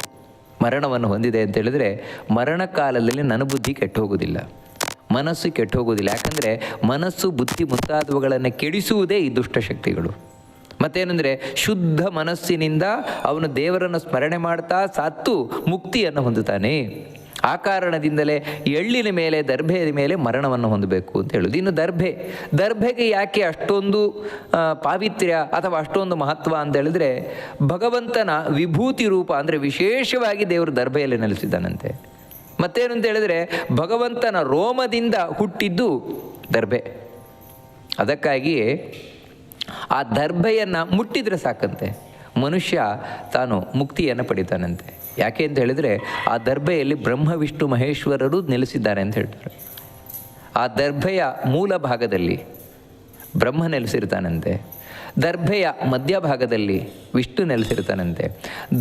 ಮರಣವನ್ನು ಹೊಂದಿದೆ ಅಂತ ಹೇಳಿದರೆ, ಮರಣ ಕಾಲದಲ್ಲಿ ನನ್ನ ಬುದ್ಧಿ ಕೆಟ್ಟು ಹೋಗೋದಿಲ್ಲ, ಮನಸ್ಸು ಕೆಟ್ಟು ಹೋಗೋದಿಲ್ಲ. ಯಾಕಂದರೆ ಮನಸ್ಸು, ಬುದ್ಧಿ ಮುಂತಾದವುಗಳನ್ನು ಕೆಡಿಸುವುದೇ ಈ ದುಷ್ಟಶಕ್ತಿಗಳು. ಮತ್ತೇನೆಂದರೆ ಶುದ್ಧ ಮನಸ್ಸಿನಿಂದ ಅವನು ದೇವರನ್ನು ಸ್ಮರಣೆ ಮಾಡ್ತಾ ಸತ್ತು ಮುಕ್ತಿಯನ್ನು ಹೊಂದುತ್ತಾನೆ. ಆ ಕಾರಣದಿಂದಲೇ ಎಳ್ಳಿನ ಮೇಲೆ, ದರ್ಭೆಯ ಮೇಲೆ ಮರಣವನ್ನು ಹೊಂದಬೇಕು ಅಂತ ಹೇಳೋದು. ಇನ್ನು ದರ್ಭೆಗೆ ಯಾಕೆ ಅಷ್ಟೊಂದು ಪಾವಿತ್ರ್ಯ ಅಥವಾ ಅಷ್ಟೊಂದು ಮಹತ್ವ ಅಂತ ಹೇಳಿದ್ರೆ, ಭಗವಂತನ ವಿಭೂತಿ ರೂಪ, ಅಂದರೆ ವಿಶೇಷವಾಗಿ ದೇವರು ದರ್ಭೆಯಲ್ಲಿ ನೆಲೆಸಿದ್ದಾನಂತೆ. ಮತ್ತೇನು ಅಂತ ಹೇಳಿದ್ರೆ, ಭಗವಂತನ ರೋಮದಿಂದ ಹುಟ್ಟಿದ್ದು ದರ್ಭೆ. ಅದಕ್ಕಾಗಿಯೇ ಆ ದರ್ಭೆಯನ್ನು ಮುಟ್ಟಿದರೆ ಸಾಕಂತೆ ಮನುಷ್ಯ ತಾನು ಮುಕ್ತಿಯನ್ನು ಪಡಿತಾನಂತೆ. ಯಾಕೆ ಅಂತ ಹೇಳಿದರೆ, ಆ ದರ್ಭೆಯಲ್ಲಿ ಬ್ರಹ್ಮ, ವಿಷ್ಣು, ಮಹೇಶ್ವರರು ನೆಲೆಸಿದ್ದಾರೆ ಅಂತ ಹೇಳ್ತಾರೆ. ಆ ದರ್ಭೆಯ ಮೂಲ ಭಾಗದಲ್ಲಿ ಬ್ರಹ್ಮ ನೆಲೆಸಿರ್ತಾನಂತೆ, ದರ್ಭೆಯ ಮಧ್ಯಭಾಗದಲ್ಲಿ ವಿಷ್ಣು ನೆಲೆಸಿರ್ತಾನಂತೆ,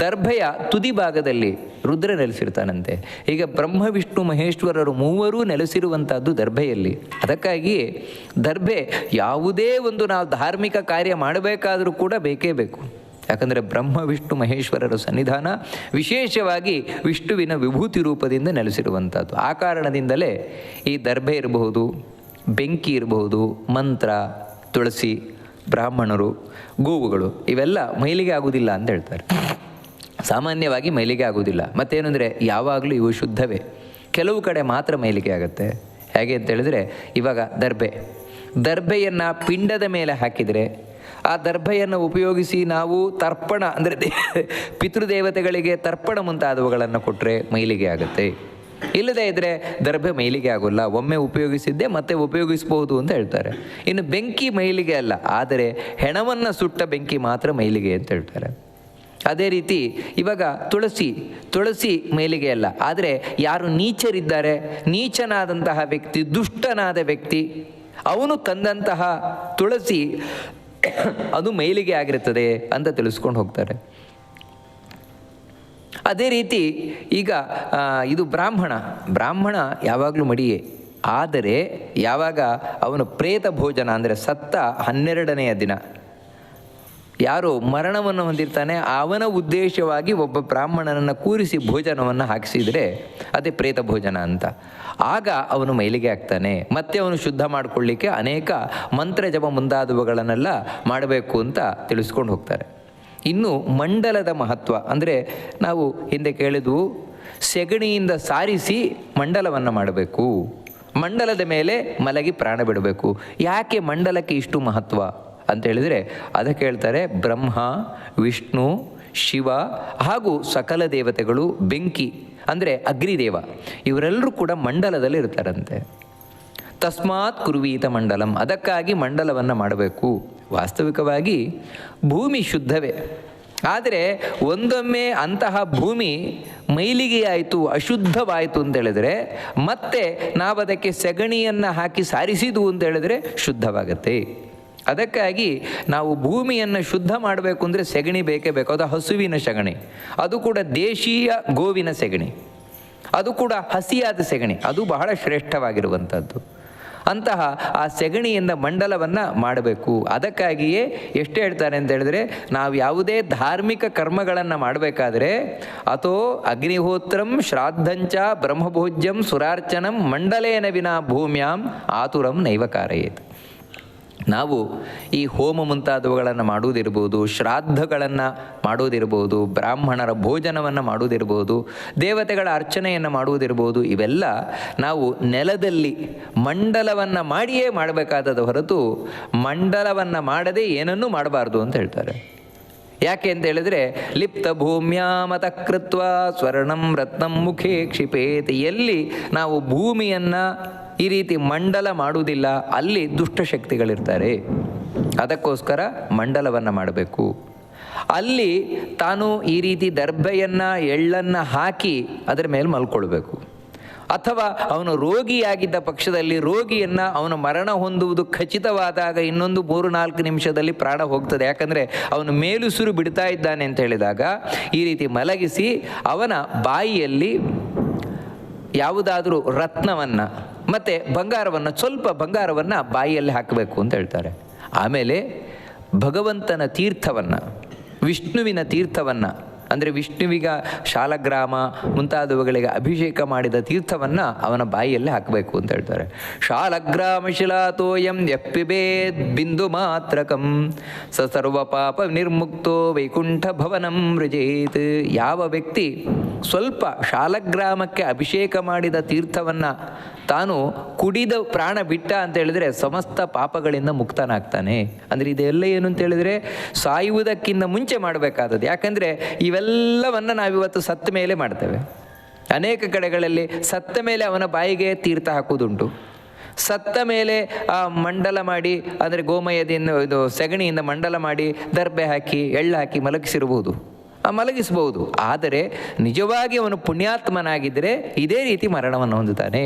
ದರ್ಭೆಯ ತುದಿ ಭಾಗದಲ್ಲಿ ರುದ್ರ ನೆಲೆಸಿರ್ತಾನಂತೆ. ಈಗ ಬ್ರಹ್ಮ, ವಿಷ್ಣು, ಮಹೇಶ್ವರರು ಮೂವರೂ ನೆಲೆಸಿರುವಂಥದ್ದು ದರ್ಭೆಯಲ್ಲಿ. ಅದಕ್ಕಾಗಿ ದರ್ಭೆ ಯಾವುದೇ ಒಂದು ನಾವು ಧಾರ್ಮಿಕ ಕಾರ್ಯ ಮಾಡಬೇಕಾದರೂ ಕೂಡ ಬೇಕೇ ಬೇಕು. ಯಾಕಂದರೆ ಬ್ರಹ್ಮ, ವಿಷ್ಣು, ಮಹೇಶ್ವರರ ಸನ್ನಿಧಾನ ವಿಶೇಷವಾಗಿ ವಿಷ್ಣುವಿನ ವಿಭೂತಿ ರೂಪದಿಂದ ನೆಲೆಸಿರುವಂಥದ್ದು. ಆ ಕಾರಣದಿಂದಲೇ ಈ ದರ್ಭೆ ಇರಬಹುದು, ಬೆಂಕಿ ಇರಬಹುದು, ಮಂತ್ರ, ತುಳಸಿ, ಬ್ರಾಹ್ಮಣರು, ಗೋವುಗಳು ಇವೆಲ್ಲ ಮೈಲಿಗೆ ಆಗುವುದಿಲ್ಲ ಅಂತ ಹೇಳ್ತಾರೆ. ಸಾಮಾನ್ಯವಾಗಿ ಮೈಲಿಗೆ ಆಗುವುದಿಲ್ಲ. ಮತ್ತೇನೆಂದರೆ ಯಾವಾಗಲೂ ಇವು ಶುದ್ಧವೇ. ಕೆಲವು ಕಡೆ ಮಾತ್ರ ಮೈಲಿಗೆ ಆಗುತ್ತೆ. ಹೇಗೆ ಅಂತ ಹೇಳಿದರೆ, ಇವಾಗ ದರ್ಭೆಯನ್ನು ಪಿಂಡದ ಮೇಲೆ ಹಾಕಿದರೆ, ಆ ದರ್ಭೆಯನ್ನು ಉಪಯೋಗಿಸಿ ನಾವು ತರ್ಪಣ, ಅಂದರೆ ಪಿತೃದೇವತೆಗಳಿಗೆ ತರ್ಪಣ ಮುಂತಾದವುಗಳನ್ನು ಕೊಟ್ಟರೆ ಮೈಲಿಗೆ ಆಗುತ್ತೆ. ಇಲ್ಲದೇ ಇದ್ದರೆ ದರ್ಭೆ ಮೈಲಿಗೆ ಆಗೋಲ್ಲ. ಒಮ್ಮೆ ಉಪಯೋಗಿಸಿದ್ದೆ ಮತ್ತೆ ಉಪಯೋಗಿಸ್ಬೋದು ಅಂತ ಹೇಳ್ತಾರೆ. ಇನ್ನು ಬೆಂಕಿ ಮೈಲಿಗೆ ಅಲ್ಲ, ಆದರೆ ಹೆಣವನ್ನು ಸುಟ್ಟ ಬೆಂಕಿ ಮಾತ್ರ ಮೈಲಿಗೆ ಅಂತ ಹೇಳ್ತಾರೆ. ಅದೇ ರೀತಿ ಇವಾಗ ತುಳಸಿ ಮೈಲಿಗೆ ಅಲ್ಲ, ಆದರೆ ಯಾರು ನೀಚರಿದ್ದಾರೆ, ನೀಚನಾದಂತಹ ವ್ಯಕ್ತಿ, ದುಷ್ಟನಾದ ವ್ಯಕ್ತಿ, ಅವನು ತಂದಂತಹ ತುಳಸಿ ಅದು ಮೈಲಿಗೆ ಆಗಿರುತ್ತದೆ ಅಂತ ತಿಳಿಸ್ಕೊಂಡು ಹೋಗ್ತಾರೆ. ಅದೇ ರೀತಿ ಈಗ ಇದು ಬ್ರಾಹ್ಮಣ ಯಾವಾಗಲೂ ಮಡಿಯೇ. ಆದರೆ ಯಾವಾಗ ಅವನು ಪ್ರೇತ ಭೋಜನ ಅಂದರೆ ಸತ್ತ 12ನೆಯ ದಿನ ಯಾರು ಮರಣವನ್ನು ಹೊಂದಿರ್ತಾನೆ ಅವನ ಉದ್ದೇಶವಾಗಿ ಒಬ್ಬ ಬ್ರಾಹ್ಮಣನನ್ನು ಕೂರಿಸಿ ಭೋಜನವನ್ನು ಹಾಕಿಸಿದರೆ ಅದೇ ಪ್ರೇತ ಭೋಜನ ಅಂತ. ಆಗ ಅವನು ಮೈಲಿಗೆ ಆಗ್ತಾನೆ. ಮತ್ತೆ ಅವನು ಶುದ್ಧ ಮಾಡಿಕೊಳ್ಳಿಕ್ಕೆ ಅನೇಕ ಮಂತ್ರ ಜಪ ಮುಂತಾದವುಗಳನ್ನೆಲ್ಲ ಮಾಡಬೇಕು ಅಂತ ತಿಳಿಸ್ಕೊಂಡು ಹೋಗ್ತಾರೆ. ಇನ್ನು ಮಂಡಲದ ಮಹತ್ವ ಅಂದರೆ ನಾವು ಹಿಂದೆ ಕೇಳಿದ್ವು, ಸೆಗಣಿಯಿಂದ ಸಾರಿಸಿ ಮಂಡಲವನ್ನು ಮಾಡಬೇಕು, ಮಂಡಲದ ಮೇಲೆ ಮಲಗಿ ಪ್ರಾಣ ಬಿಡಬೇಕು. ಯಾಕೆ ಮಂಡಲಕ್ಕೆ ಇಷ್ಟು ಮಹತ್ವ ಅಂತ ಹೇಳಿದರೆ ಅದಕ್ಕೆ ಹೇಳ್ತಾರೆ, ಬ್ರಹ್ಮ, ವಿಷ್ಣು, ಶಿವ ಹಾಗೂ ಸಕಲ ದೇವತೆಗಳು, ಬೆಂಕಿ ಅಂದರೆ ಅಗ್ನಿದೇವ, ಇವರೆಲ್ಲರೂ ಕೂಡ ಮಂಡಲದಲ್ಲಿ ಇರ್ತಾರಂತೆ. ತಸ್ಮಾತ್ ಕುರ್ವೀತ ಮಂಡಲಂ, ಅದಕ್ಕಾಗಿ ಮಂಡಲವನ್ನು ಮಾಡಬೇಕು. ವಾಸ್ತವಿಕವಾಗಿ ಭೂಮಿ ಶುದ್ಧವೇ, ಆದರೆ ಒಂದೊಮ್ಮೆ ಅಂತಹ ಭೂಮಿ ಮೈಲಿಗೆಯಾಯಿತು, ಅಶುದ್ಧವಾಯಿತು ಅಂತೇಳಿದರೆ ಮತ್ತೆ ನಾವು ಅದಕ್ಕೆ ಸೆಗಣಿಯನ್ನು ಹಾಕಿ ಸಾರಿಸಿದ್ವು ಅಂತೇಳಿದರೆ ಶುದ್ಧವಾಗತ್ತೆ. ಅದಕ್ಕಾಗಿ ನಾವು ಭೂಮಿಯನ್ನು ಶುದ್ಧ ಮಾಡಬೇಕು ಅಂದರೆ ಸೆಗಣಿ ಬೇಕೇ ಬೇಕು. ಅದು ಹಸುವಿನ ಸೆಗಣಿ, ಅದು ಕೂಡ ದೇಶೀಯ ಗೋವಿನ ಸೆಗಣಿ, ಅದು ಕೂಡ ಹಸಿಯಾದ ಸೆಗಣಿ, ಅದು ಬಹಳ ಶ್ರೇಷ್ಠವಾಗಿರುವಂಥದ್ದು. ಅಂತಹ ಆ ಸೆಗಣಿಯಿಂದ ಮಂಡಲವನ್ನು ಮಾಡಬೇಕು. ಅದಕ್ಕಾಗಿಯೇ ಎಷ್ಟು ಹೇಳ್ತಾರೆ ಅಂತ ಹೇಳಿದ್ರೆ, ನಾವು ಯಾವುದೇ ಧಾರ್ಮಿಕ ಕರ್ಮಗಳನ್ನು ಮಾಡಬೇಕಾದ್ರೆ ಅಥೋ ಅಗ್ನಿಹೋತ್ರಂ ಶ್ರಾದ್ದಂಚ ಬ್ರಹ್ಮಭೋಜ್ಯಂ ಸುರಾರ್ಚನಂ ಮಂಡಲೇನ ವಿನಾ ಭೂಮ್ಯಾಂ ಆತುರಂ ನೈವ ಕಾರಯೇತ್. ನಾವು ಈ ಹೋಮ ಮುಂತಾದವುಗಳನ್ನು ಮಾಡುವುದಿರ್ಬೋದು, ಶ್ರಾದ್ದಗಳನ್ನು ಮಾಡುವುದಿರ್ಬೋದು, ಬ್ರಾಹ್ಮಣರ ಭೋಜನವನ್ನು ಮಾಡುವುದಿರ್ಬೋದು, ದೇವತೆಗಳ ಅರ್ಚನೆಯನ್ನು ಮಾಡುವುದಿರ್ಬೋದು, ಇವೆಲ್ಲ ನಾವು ನೆಲದಲ್ಲಿ ಮಂಡಲವನ್ನು ಮಾಡಿಯೇ ಮಾಡಬೇಕಾದದ ಹೊರತು ಮಂಡಲವನ್ನು ಮಾಡದೆ ಏನನ್ನೂ ಮಾಡಬಾರ್ದು ಅಂತ ಹೇಳ್ತಾರೆ. ಯಾಕೆ ಅಂತ ಹೇಳಿದರೆ, ಲಿಪ್ತ ಭೂಮ್ಯಾಮತ ಕೃತ್ವ ಸ್ವರ್ಣಂ ರತ್ನಂ ಮುಖೇ ಕ್ಷಿಪೇತ್. ಎಲ್ಲಿ ನಾವು ಭೂಮಿಯನ್ನು ಈ ರೀತಿ ಮಂಡಲ ಮಾಡುವುದಿಲ್ಲ ಅಲ್ಲಿ ದುಷ್ಟಶಕ್ತಿಗಳಿರ್ತಾರೆ. ಅದಕ್ಕೋಸ್ಕರ ಮಂಡಲವನ್ನು ಮಾಡಬೇಕು. ಅಲ್ಲಿ ತಾನು ಈ ರೀತಿ ದರ್ಭೆಯನ್ನು ಎಳ್ಳನ್ನು ಹಾಕಿ ಅದರ ಮೇಲೆ ಮಲ್ಕೊಳ್ಬೇಕು. ಅಥವಾ ಅವನು ರೋಗಿಯಾಗಿದ್ದ ಪಕ್ಷದಲ್ಲಿ ರೋಗಿಯನ್ನು ಅವನು ಮರಣ ಹೊಂದುವುದು ಖಚಿತವಾದಾಗ ಇನ್ನೊಂದು 3-4 ನಿಮಿಷದಲ್ಲಿ ಪ್ರಾಣ ಹೋಗ್ತದೆ. ಯಾಕಂದರೆ ಅವನು ಮೇಲುಸಿರು ಬಿಡ್ತಾ ಇದ್ದಾನೆ ಅಂತ ಹೇಳಿದಾಗ ಈ ರೀತಿ ಮಲಗಿಸಿ ಅವನ ಬಾಯಿಯಲ್ಲಿ ಯಾವುದಾದರೂ ರತ್ನವನ್ನು ಮತ್ತು ಬಂಗಾರವನ್ನು, ಸ್ವಲ್ಪ ಬಂಗಾರವನ್ನು ಬಾಯಿಯಲ್ಲಿ ಹಾಕಬೇಕು ಅಂತ ಹೇಳ್ತಾರೆ. ಆಮೇಲೆ ಭಗವಂತನ ತೀರ್ಥವನ್ನು, ವಿಷ್ಣುವಿನ ತೀರ್ಥವನ್ನು ಅಂದರೆ ವಿಷ್ಣುವಿಗ ಶಾಲಗ್ರಾಮ ಮುಂತಾದವುಗಳಿಗೆ ಅಭಿಷೇಕ ಮಾಡಿದ ತೀರ್ಥವನ್ನು ಅವನ ಬಾಯಿಯಲ್ಲಿ ಹಾಕಬೇಕು ಅಂತ ಹೇಳ್ತಾರೆ. ಶಾಲಗ್ರಾಮ ಶಿಲಾತೋಯಂ ಯಪ್ಪಿಬೇದ್ ಬಿಂದು ಮಾತ್ರಕಂ ಸ ಸರ್ವ ಪಾಪ ನಿರ್ಮುಕ್ತೋ ವೈಕುಂಠ ಭವನಂ ಮೃಜೇತ್. ಯಾವ ವ್ಯಕ್ತಿ ಸ್ವಲ್ಪ ಶಾಲಗ್ರಾಮಕ್ಕೆ ಅಭಿಷೇಕ ಮಾಡಿದ ತೀರ್ಥವನ್ನು ತಾನು ಕುಡಿದ ಪ್ರಾಣ ಬಿಟ್ಟ ಅಂತ ಹೇಳಿದರೆ ಸಮಸ್ತ ಪಾಪಗಳಿಂದ ಮುಕ್ತನಾಗ್ತಾನೆ. ಅಂದರೆ ಇದೆಲ್ಲ ಏನು ಅಂತ ಹೇಳಿದರೆ ಸಾಯುವುದಕ್ಕಿಂತ ಮುಂಚೆ ಮಾಡಬೇಕಾದದ್ದು. ಯಾಕಂದರೆ ಇವೆಲ್ಲವನ್ನು ನಾವಿವತ್ತು ಸತ್ತ ಮೇಲೆ ಮಾಡ್ತೇವೆ. ಅನೇಕ ಕಡೆಗಳಲ್ಲಿ ಸತ್ತ ಮೇಲೆ ಅವನ ಬಾಯಿಗೆ ತೀರ್ಥ ಹಾಕುವುದುಂಟು. ಸತ್ತ ಮೇಲೆ ಮಂಡಲ ಮಾಡಿ, ಅಂದರೆ ಗೋಮಯದಿಂದ ಇದು ಸೆಗಣಿಯಿಂದ ಮಂಡಲ ಮಾಡಿ ದರ್ಬೆ ಹಾಕಿ ಎಳ್ಳು ಹಾಕಿ ಮಲಗಿಸಬಹುದು. ಆದರೆ ನಿಜವಾಗಿ ಅವನು ಪುಣ್ಯಾತ್ಮನಾಗಿದ್ದರೆ ಇದೇ ರೀತಿ ಮರಣವನ್ನು ಹೊಂದುತ್ತಾನೆ.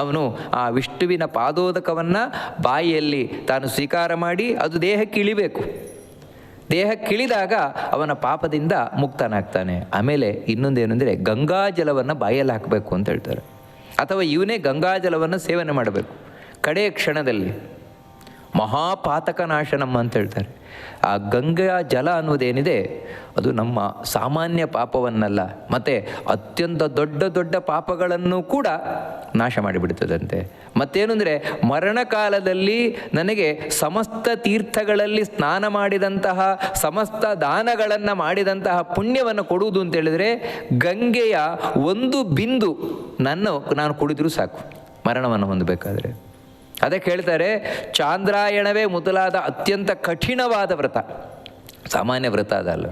ಅವನು ಆ ವಿಷ್ಣುವಿನ ಪಾದೋದಕವನ್ನು ಬಾಯಿಯಲ್ಲಿ ತಾನು ಸ್ವೀಕಾರ ಮಾಡಿ ಅದು ದೇಹಕ್ಕೆ ಇಳಿಬೇಕು. ದೇಹಕ್ಕಿಳಿದಾಗ ಅವನ ಪಾಪದಿಂದ ಮುಕ್ತನಾಗ್ತಾನೆ. ಆಮೇಲೆ ಇನ್ನೊಂದೇನೆಂದರೆ ಗಂಗಾಜಲವನ್ನು ಬಾಯಲ್ಲಿ ಹಾಕಬೇಕು ಅಂತ ಹೇಳ್ತಾರೆ. ಅಥವಾ ಇವನೇ ಗಂಗಾಜಲವನ್ನು ಸೇವನೆ ಮಾಡಬೇಕು ಕಡೆಯ ಕ್ಷಣದಲ್ಲಿ. ಮಹಾಪಾತಕ ನಾಶನಂ ಅಂತ ಹೇಳ್ತಾರೆ. ಆ ಗಂಗಾ ಜಲ ಅನ್ನೋದೇನಿದೆ ಅದು ನಮ್ಮ ಸಾಮಾನ್ಯ ಪಾಪವನ್ನಲ್ಲ, ಮತ್ತು ಅತ್ಯಂತ ದೊಡ್ಡ ದೊಡ್ಡ ಪಾಪಗಳನ್ನು ಕೂಡ ನಾಶ ಮಾಡಿಬಿಡ್ತದಂತೆ. ಮತ್ತೇನು ಅಂದರೆ ಮರಣಕಾಲದಲ್ಲಿ ನನಗೆ ಸಮಸ್ತ ತೀರ್ಥಗಳಲ್ಲಿ ಸ್ನಾನ ಮಾಡಿದಂತಹ ಸಮಸ್ತ ದಾನಗಳನ್ನು ಮಾಡಿದಂತಹ ಪುಣ್ಯವನ್ನು ಕೊಡುವುದು ಅಂತೇಳಿದರೆ ಗಂಗೆಯ ಒಂದು ಬಿಂದು ನಾನು ಕುಡಿದರೂ ಸಾಕು ಮರಣವನ್ನು ಹೊಂದಬೇಕಾದ್ರೆ. ಅದಕ್ಕೆ ಹೇಳ್ತಾರೆ, ಚಾಂದ್ರಾಯಣವೇ ಮೊದಲಾದ ಅತ್ಯಂತ ಕಠಿಣವಾದ ವ್ರತ, ಸಾಮಾನ್ಯ ವ್ರತ ಅದಲ್ಲ.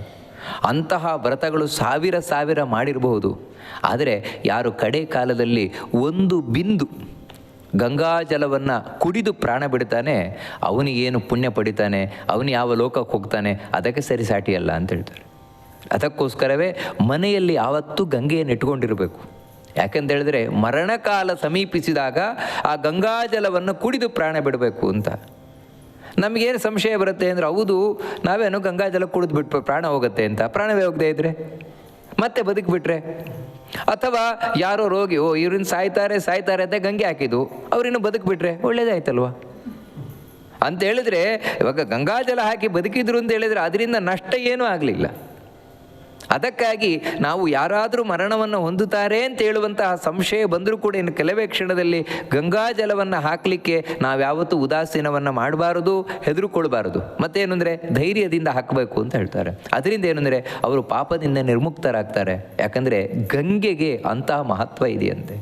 ಅಂತಹ ವ್ರತಗಳು ಸಾವಿರ ಮಾಡಿರಬಹುದು. ಆದರೆ ಯಾರು ಕಡೆ ಕಾಲದಲ್ಲಿ ಒಂದು ಬಿಂದು ಗಂಗಾಜಲವನ್ನು ಕುಡಿದು ಪ್ರಾಣ ಬಿಡ್ತಾನೆ ಅವನಿಗೇನು ಪುಣ್ಯ ಪಡಿತಾನೆ, ಅವನು ಯಾವ ಲೋಕಕ್ಕೆ ಹೋಗ್ತಾನೆ ಅದಕ್ಕೆ ಸರಿಸಾಟಿಯಲ್ಲ ಅಂತ ಹೇಳ್ತಾರೆ. ಅದಕ್ಕೋಸ್ಕರವೇ ಮನೆಯಲ್ಲಿ ಯಾವತ್ತೂ ಗಂಗೆಯನ್ನು ಇಟ್ಕೊಂಡಿರಬೇಕು. ಯಾಕೆಂತ ಹೇಳಿದ್ರೆ ಮರಣಕಾಲ ಸಮೀಪಿಸಿದಾಗ ಆ ಗಂಗಾಜಲವನ್ನು ಕುಡಿದು ಪ್ರಾಣ ಬಿಡಬೇಕು ಅಂತ. ನಮಗೇನು ಸಂಶಯ ಬರುತ್ತೆ ಅಂದರೆ, ಹೌದು ನಾವೇನು ಗಂಗಾಜಲ ಕುಡಿದು ಬಿಟ್ಟು ಪ್ರಾಣ ಹೋಗುತ್ತೆ ಅಂತ. ಪ್ರಾಣವೇ ಹೋಗದೇ ಇದ್ದರೆ ಮತ್ತೆ ಬದುಕಿಬಿಟ್ರೆ, ಅಥವಾ ಯಾರೋ ರೋಗಿ ಇವ್ರನ್ನ ಸಾಯ್ತಾರೆ ಅಂತ ಗಂಗೆ ಹಾಕಿದ್ದು ಅವ್ರಿನ್ನು ಬದುಕಿಬಿಟ್ರೆ ಒಳ್ಳೇದಾಯ್ತಲ್ವ ಅಂತ ಹೇಳಿದ್ರೆ, ಇವಾಗ ಗಂಗಾಜಲ ಹಾಕಿ ಬದುಕಿದ್ರು ಅಂತ ಹೇಳಿದರೆ ಅದರಿಂದ ನಷ್ಟ ಏನೂ ಆಗಲಿಲ್ಲ. ಅದಕ್ಕಾಗಿ ನಾವು ಯಾರಾದರೂ ಮರಣವನ್ನು ಹೊಂದುತ್ತಾರೆ ಅಂತ ಹೇಳುವಂತಹ ಸಂಶಯ ಬಂದರೂ ಕೂಡ ಇನ್ನು ಕೆಲವೇ ಕ್ಷಣದಲ್ಲಿ ಗಂಗಾಜಲವನ್ನು ಹಾಕಲಿಕ್ಕೆ ನಾವ್ಯಾವತ್ತೂ ಉದಾಸೀನವನ್ನು ಮಾಡಬಾರದು, ಹೆದರುಕೊಳ್ಬಾರದು. ಮತ್ತೇನು ಅಂದರೆ ಧೈರ್ಯದಿಂದ ಹಾಕಬೇಕು ಅಂತ ಹೇಳ್ತಾರೆ. ಅದರಿಂದ ಏನಂದರೆ ಅವರು ಪಾಪದಿಂದ ನಿರ್ಮುಕ್ತರಾಗ್ತಾರೆ. ಯಾಕಂದರೆ ಗಂಗೆಗೆ ಅಂತಹ ಮಹತ್ವ ಇದೆಯಂತೆ.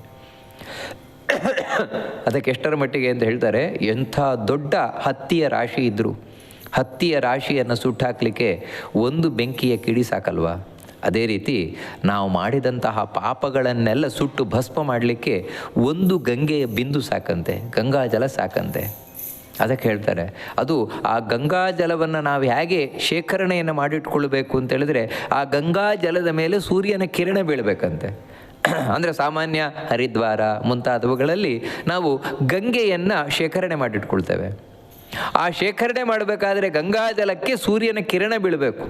ಅದಕ್ಕೆ ಎಷ್ಟರ ಮಟ್ಟಿಗೆ ಅಂತ ಹೇಳ್ತಾರೆ, ಎಂಥ ದೊಡ್ಡ ಹತ್ತಿಯ ರಾಶಿ ಇದ್ದರು ಹತ್ತಿಯ ರಾಶಿಯನ್ನು ಸುಟ್ಟಾಕಲಿಕ್ಕೆ ಒಂದು ಬೆಂಕಿಯ ಕಿಡಿ ಸಾಕಲ್ವಾ? ಅದೇ ರೀತಿ ನಾವು ಮಾಡಿದಂತಹ ಪಾಪಗಳನ್ನೆಲ್ಲ ಸುಟ್ಟು ಭಸ್ಮ ಮಾಡಲಿಕ್ಕೆ ಒಂದು ಗಂಗೆಯ ಬಿಂದು ಸಾಕಂತೆ, ಗಂಗಾಜಲ ಸಾಕಂತೆ. ಅದಕ್ಕೆ ಹೇಳ್ತಾರೆ, ಅದು ಆ ಗಂಗಾಜಲವನ್ನು ನಾವು ಹೇಗೆ ಶೇಖರಣೆಯನ್ನು ಮಾಡಿಟ್ಕೊಳ್ಬೇಕು ಅಂತ ಹೇಳಿದ್ರೆ, ಆ ಗಂಗಾಜಲದ ಮೇಲೆ ಸೂರ್ಯನ ಕಿರಣ ಬೀಳಬೇಕಂತೆ. ಅಂದರೆ ಸಾಮಾನ್ಯ ಹರಿದ್ವಾರ ಮುಂತಾದವುಗಳಲ್ಲಿ ನಾವು ಗಂಗೆಯನ್ನು ಶೇಖರಣೆ ಮಾಡಿಟ್ಕೊಳ್ತೇವೆ. ಆ ಶೇಖರಣೆ ಮಾಡಬೇಕಾದ್ರೆ ಗಂಗಾಜಲಕ್ಕೆ ಸೂರ್ಯನ ಕಿರಣ ಬೀಳಬೇಕು.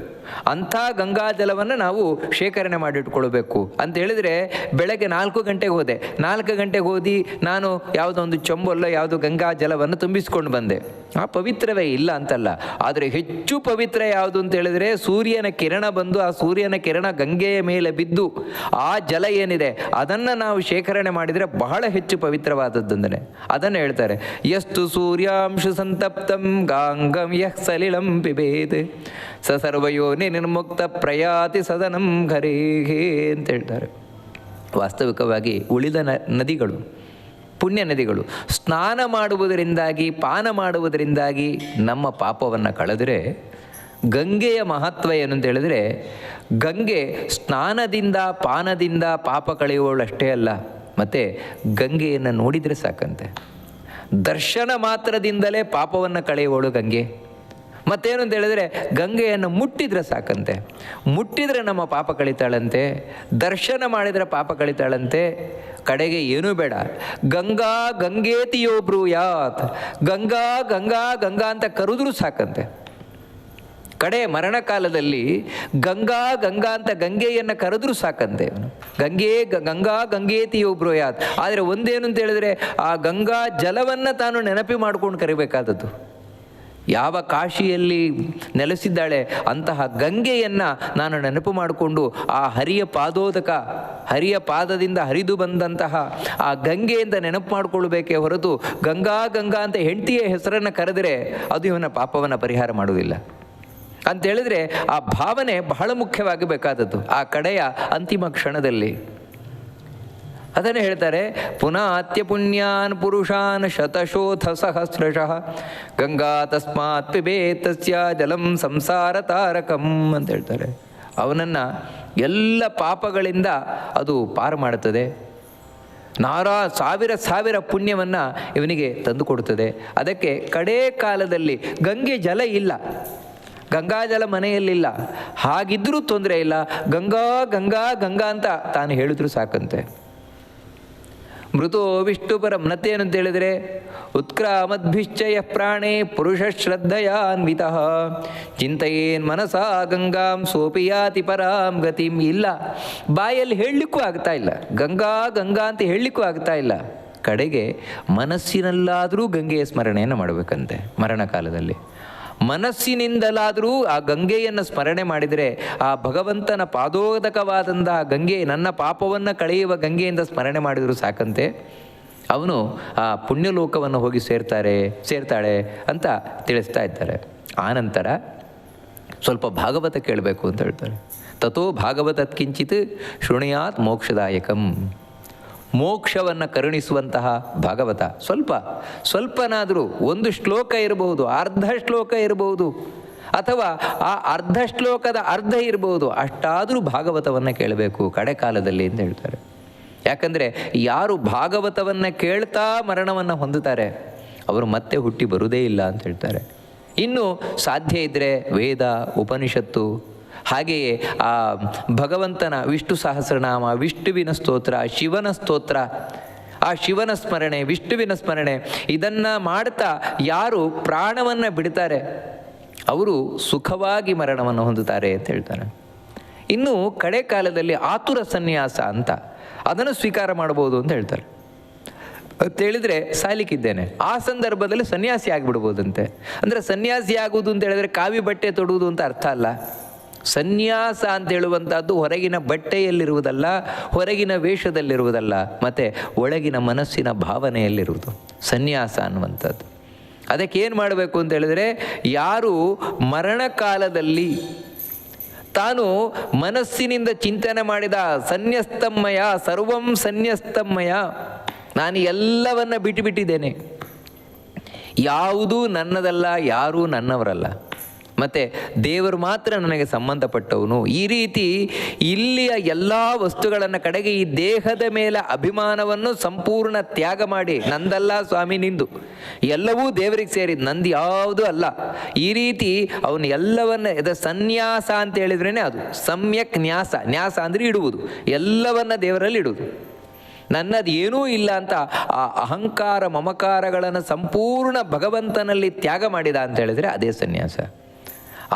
ಅಂಥ ಗಂಗಾಜಲವನ್ನು ನಾವು ಶೇಖರಣೆ ಮಾಡಿಟ್ಕೊಳ್ಬೇಕು ಅಂತ ಹೇಳಿದರೆ, ಬೆಳಗ್ಗೆ 4 ಗಂಟೆಗೆ ಹೋದೆ, 4 ಗಂಟೆಗೆ ಹೋದಿ ನಾನು ಯಾವುದೋ ಒಂದು ಚೊಂಬಲ್ಲ ಯಾವುದೋ ಗಂಗಾಜಲವನ್ನು ತುಂಬಿಸ್ಕೊಂಡು ಬಂದೆ. ಆ ಪವಿತ್ರವೇ ಇಲ್ಲ ಅಂತಲ್ಲ, ಆದರೆ ಹೆಚ್ಚು ಪವಿತ್ರ ಯಾವುದು ಅಂತ ಹೇಳಿದರೆ ಸೂರ್ಯನ ಕಿರಣ ಬಂದು ಆ ಸೂರ್ಯನ ಕಿರಣ ಗಂಗೆಯ ಮೇಲೆ ಬಿದ್ದು ಆ ಜಲ ಏನಿದೆ ಅದನ್ನು ನಾವು ಶೇಖರಣೆ ಮಾಡಿದರೆ ಬಹಳ ಹೆಚ್ಚು ಪವಿತ್ರವಾದದ್ದಂದರೆ ಅದನ್ನು ಹೇಳ್ತಾರೆ. ಎಷ್ಟು ಸೂರ್ಯಾಂಶ ಸಂತಪ್ತಂ ಗಾಂಗಂ ಯಃ ಸಲಿಳಂ ಪಿಬೇತ್ ಸ ಸರ್ವಯೋನಿ ನಿರ್ಮುಕ್ತ ಪ್ರಯಾತಿ ಸದನಂ ಘರೇಹೇ ಅಂತ ಹೇಳ್ತಾರೆ. ವಾಸ್ತವಿಕವಾಗಿ ಉಳಿದ ನದಿಗಳು, ಪುಣ್ಯ ನದಿಗಳು, ಸ್ನಾನ ಮಾಡುವುದರಿಂದಾಗಿ ಪಾನ ಮಾಡುವುದರಿಂದಾಗಿ ನಮ್ಮ ಪಾಪವನ್ನು ಕಳೆದರೆ, ಗಂಗೆಯ ಮಹತ್ವ ಏನು ಅಂತ ಹೇಳಿದರೆ, ಗಂಗೆ ಸ್ನಾನದಿಂದ ಪಾನದಿಂದ ಪಾಪ ಕಳೆಯುವವಳಷ್ಟೇ ಅಲ್ಲ, ಮತ್ತು ಗಂಗೆಯನ್ನು ನೋಡಿದರೆ ಸಾಕಂತೆ. ದರ್ಶನ ಮಾತ್ರದಿಂದಲೇ ಪಾಪವನ್ನು ಕಳೆಯುವವಳು ಗಂಗೆ. ಮತ್ತೇನು ಅಂತ ಹೇಳಿದರೆ, ಗಂಗೆಯನ್ನು ಮುಟ್ಟಿದರೆ ಸಾಕಂತೆ. ಮುಟ್ಟಿದರೆ ನಮ್ಮ ಪಾಪ ಕಳಿತಾಳಂತೆ, ದರ್ಶನ ಮಾಡಿದರೆ ಪಾಪ ಕಳಿತಾಳಂತೆ. ಕಡೆಗೆ ಏನೂ ಬೇಡ, ಗಂಗಾ ಗಂಗೇತಿಯೋ ಬ್ರೂಯಾತ್, ಗಂಗಾ ಗಂಗಾ ಗಂಗಾ ಅಂತ ಕರೆದ್ರೂ ಸಾಕಂತೆ. ಕಡೆ ಮರಣಕಾಲದಲ್ಲಿ ಗಂಗಾ ಗಂಗಾ ಅಂತ ಗಂಗೆಯನ್ನು ಕರೆದ್ರೂ ಸಾಕಂತೆ. ಗಂಗಾ ಗಂಗೇತಿಯೋ ಬ್ರೂಯಾತ್. ಆದರೆ ಒಂದೇನು ಅಂತ ಹೇಳಿದರೆ, ಆ ಗಂಗಾ ಜಲವನ್ನು ತಾನು ನೆನಪಿ ಮಾಡ್ಕೊಂಡು ಕರಿಬೇಕಾದದ್ದು. ಯಾವ ಕಾಶಿಯಲ್ಲಿ ನೆಲೆಸಿದ್ದಾಳೆ ಅಂತಹ ಗಂಗೆಯನ್ನು ನಾನು ನೆನಪು ಮಾಡಿಕೊಂಡು ಆ ಹರಿಯ ಪಾದೋದಕ, ಹರಿಯ ಪಾದದಿಂದ ಹರಿದು ಬಂದಂತಹ ಆ ಗಂಗೆಯಿಂದ ನೆನಪು ಮಾಡಿಕೊಳ್ಬೇಕೇ ಹೊರತು ಗಂಗಾ ಗಂಗಾ ಅಂತ ಹೆಂಡತಿಯ ಹೆಸರನ್ನು ಕರೆದರೆ ಅದು ಇವನ ಪಾಪವನ್ನು ಪರಿಹಾರ ಮಾಡುವುದಿಲ್ಲ ಅಂತೇಳಿದರೆ, ಆ ಭಾವನೆ ಬಹಳ ಮುಖ್ಯವಾಗಿ ಬೇಕಾದದ್ದು ಆ ಕಡೆಯ ಅಂತಿಮ ಕ್ಷಣದಲ್ಲಿ. ಅದನ್ನು ಹೇಳ್ತಾರೆ, ಪುನಃ ಅತ್ಯಪುಣ್ಯಾನ್ ಪುರುಷಾನ್ ಶತಶೋಥ ಸಹಸ್ರಶಃ ಗಂಗಾ ತಸ್ಮಾತ್ ಪಿಬೇತಸ್ಯ ಜಲಂ ಸಂಸಾರ ತಾರಕಂ ಅಂತ ಹೇಳ್ತಾರೆ. ಅವನನ್ನು ಎಲ್ಲ ಪಾಪಗಳಿಂದ ಅದು ಪಾರು ಮಾಡುತ್ತದೆ, ಸಾವಿರ ಪುಣ್ಯವನ್ನು ಇವನಿಗೆ ತಂದು ಕೊಡುತ್ತದೆ. ಅದಕ್ಕೆ ಕಡೇ ಕಾಲದಲ್ಲಿ ಗಂಗೆ ಜಲ ಇಲ್ಲ, ಗಂಗಾಜಲ ಮನೆಯಲ್ಲಿಲ್ಲ, ಹಾಗಿದ್ದರೂ ತೊಂದರೆ ಇಲ್ಲ, ಗಂಗಾ ಗಂಗಾ ಗಂಗಾ ಅಂತ ತಾನು ಹೇಳಿದ್ರು ಸಾಕಂತೆ. ಮೃತೋ ವಿಷ್ಣುಪರಂ ನತ್ತೇನು ಅಂತ ಹೇಳಿದರೆ, ಉತ್ಕ್ರಾಮದ್ಭಿಶ್ಚಯ ಪ್ರಾಣೇ ಪುರುಷ ಶ್ರದ್ಧೆಯಾನ್ವಿತಃ ಚಿಂತೆಯೇನ್ ಮನಸಾ ಗಂಗಾಂ ಸೋಪಿ ಯಾತಿ ಪರಾಂ ಗತಿಂ. ಇಲ್ಲ, ಬಾಯಲ್ಲಿ ಹೇಳಲಿಕ್ಕೂ ಆಗ್ತಾ ಇಲ್ಲ, ಗಂಗಾ ಗಂಗಾ ಅಂತ ಹೇಳಲಿಕ್ಕೂ ಆಗ್ತಾ ಇಲ್ಲ. ಕಡೆಗೆ ಮನಸ್ಸಿನಲ್ಲಾದರೂ ಗಂಗೆಯ ಸ್ಮರಣೆಯನ್ನು ಮಾಡಬೇಕಂತೆ. ಮರಣಕಾಲದಲ್ಲಿ ಮನಸ್ಸಿನಿಂದಲಾದರೂ ಆ ಗಂಗೆಯನ್ನು ಸ್ಮರಣೆ ಮಾಡಿದರೆ, ಆ ಭಗವಂತನ ಪಾದೋದಕವಾದಂತಹ ಗಂಗೆ, ನನ್ನ ಪಾಪವನ್ನು ಕಳೆಯುವ ಗಂಗೆಯಿಂದ ಸ್ಮರಣೆ ಮಾಡಿದರೂ ಸಾಕಂತೆ, ಅವನು ಆ ಪುಣ್ಯಲೋಕವನ್ನು ಹೋಗಿ ಸೇರ್ತಾಳೆ ಅಂತ ತಿಳಿಸ್ತಾ ಇದ್ದಾರೆ. ಆನಂತರ ಸ್ವಲ್ಪ ಭಾಗವತ ಕೇಳಬೇಕು ಅಂತ ಹೇಳ್ತಾರೆ. ತಥೋ ಭಾಗವತತ್ ಕಿಂಚಿತ್ ಶೃಣುಯಾತ್ ಮೋಕ್ಷದಾಯಕಂ. ಮೋಕ್ಷವನ್ನು ಕರುಣಿಸುವಂತಹ ಭಾಗವತ ಸ್ವಲ್ಪನಾದರೂ ಒಂದು ಶ್ಲೋಕ ಇರಬಹುದು, ಅರ್ಧ ಶ್ಲೋಕ ಇರಬಹುದು, ಅಥವಾ ಆ ಅರ್ಧ ಶ್ಲೋಕದ ಅರ್ಧ ಇರಬಹುದು, ಅಷ್ಟಾದರೂ ಭಾಗವತವನ್ನು ಕೇಳಬೇಕು ಕಡೆ ಕಾಲದಲ್ಲಿ ಅಂತ ಹೇಳ್ತಾರೆ. ಯಾಕಂದರೆ ಯಾರು ಭಾಗವತವನ್ನು ಕೇಳ್ತಾ ಮರಣವನ್ನು ಹೊಂದುತ್ತಾರೆ ಅವರು ಮತ್ತೆ ಹುಟ್ಟಿ ಬರುವುದೇ ಇಲ್ಲ ಅಂತ ಹೇಳ್ತಾರೆ. ಇನ್ನು ಸಾಧ್ಯ ಇದ್ದರೆ ವೇದ, ಉಪನಿಷತ್ತು ಹಾಗೆಯೇ ಆ ಭಗವಂತನ ವಿಷ್ಣು ಸಹಸ್ರನಾಮ, ವಿಷ್ಣುವಿನ ಸ್ತೋತ್ರ, ಶಿವನ ಸ್ತೋತ್ರ, ಆ ಶಿವನ ಸ್ಮರಣೆ, ವಿಷ್ಣುವಿನ ಸ್ಮರಣೆ ಇದನ್ನು ಮಾಡ್ತಾ ಯಾರು ಪ್ರಾಣವನ್ನು ಬಿಡ್ತಾರೆ ಅವರು ಸುಖವಾಗಿ ಮರಣವನ್ನು ಹೊಂದುತ್ತಾರೆ ಅಂತ ಹೇಳ್ತಾರೆ. ಇನ್ನು ಕಡೆ ಕಾಲದಲ್ಲಿ ಆತುರ ಸನ್ಯಾಸ ಅಂತ ಅದನ್ನು ಸ್ವೀಕಾರ ಮಾಡ್ಬೋದು ಅಂತ ಹೇಳ್ತಾರೆ. ಅಂತ ಹೇಳಿದರೆ ಸಾಯ್ಲಿಕ್ಕಿದ್ದೇನೆ, ಆ ಸಂದರ್ಭದಲ್ಲಿ ಸನ್ಯಾಸಿ ಆಗಿಬಿಡ್ಬೋದಂತೆ. ಅಂದರೆ ಸನ್ಯಾಸಿ ಆಗುವುದು ಅಂತ ಹೇಳಿದರೆ ಕಾವಿ ಬಟ್ಟೆ ತೊಡುವುದು ಅಂತ ಅರ್ಥ ಅಲ್ಲ. ಸನ್ಯಾಸ ಅಂತ ಹೇಳುವಂಥದ್ದು ಹೊರಗಿನ ಬಟ್ಟೆಯಲ್ಲಿರುವುದಲ್ಲ, ಹೊರಗಿನ ವೇಷದಲ್ಲಿರುವುದಲ್ಲ, ಮತ್ತು ಒಳಗಿನ ಮನಸ್ಸಿನ ಭಾವನೆಯಲ್ಲಿರುವುದು ಸನ್ಯಾಸ ಅನ್ನುವಂಥದ್ದು. ಅದಕ್ಕೇನು ಮಾಡಬೇಕು ಅಂತ ಹೇಳಿದರೆ, ಯಾರು ಮರಣಕಾಲದಲ್ಲಿ ತಾನು ಮನಸ್ಸಿನಿಂದ ಚಿಂತನೆ ಮಾಡಿದ ಸನ್ಯಸ್ತಮ್ಮಯ ಸರ್ವಂ ಸನ್ಯಸ್ತಮ್ಮಯ, ನಾನು ಎಲ್ಲವನ್ನ ಬಿಟ್ಟುಬಿಟ್ಟಿದ್ದೇನೆ, ಯಾವುದೂ ನನ್ನದಲ್ಲ, ಯಾರೂ ನನ್ನವರಲ್ಲ, ಮತ್ತು ದೇವರು ಮಾತ್ರ ನನಗೆ ಸಂಬಂಧಪಟ್ಟವನು, ಈ ರೀತಿ ಇಲ್ಲಿಯ ಎಲ್ಲ ವಸ್ತುಗಳನ್ನು ಕಡೆಗೆ ಈ ದೇಹದ ಮೇಲೆ ಅಭಿಮಾನವನ್ನು ಸಂಪೂರ್ಣ ತ್ಯಾಗ ಮಾಡಿ, ನಂದಲ್ಲ ಸ್ವಾಮಿ ನಿಂದು, ಎಲ್ಲವೂ ದೇವರಿಗೆ ಸೇರಿದ್ದು, ನಂದು ಯಾವುದೂ ಅಲ್ಲ, ಈ ರೀತಿ ಅವನು ಎಲ್ಲವನ್ನ ಸನ್ಯಾಸ ಅಂತ ಹೇಳಿದ್ರೇ ಅದು ಸಮ್ಯಕ್ ನ್ಯಾಸ. ನ್ಯಾಸ ಅಂದರೆ ಇಡುವುದು, ಎಲ್ಲವನ್ನ ದೇವರಲ್ಲಿ ಇಡುವುದು, ನನ್ನದು ಏನೂ ಇಲ್ಲ ಅಂತ ಆ ಅಹಂಕಾರ ಮಮಕಾರಗಳನ್ನು ಸಂಪೂರ್ಣ ಭಗವಂತನಲ್ಲಿ ತ್ಯಾಗ ಮಾಡಿದ ಅಂತ ಹೇಳಿದರೆ ಅದೇ ಸನ್ಯಾಸ.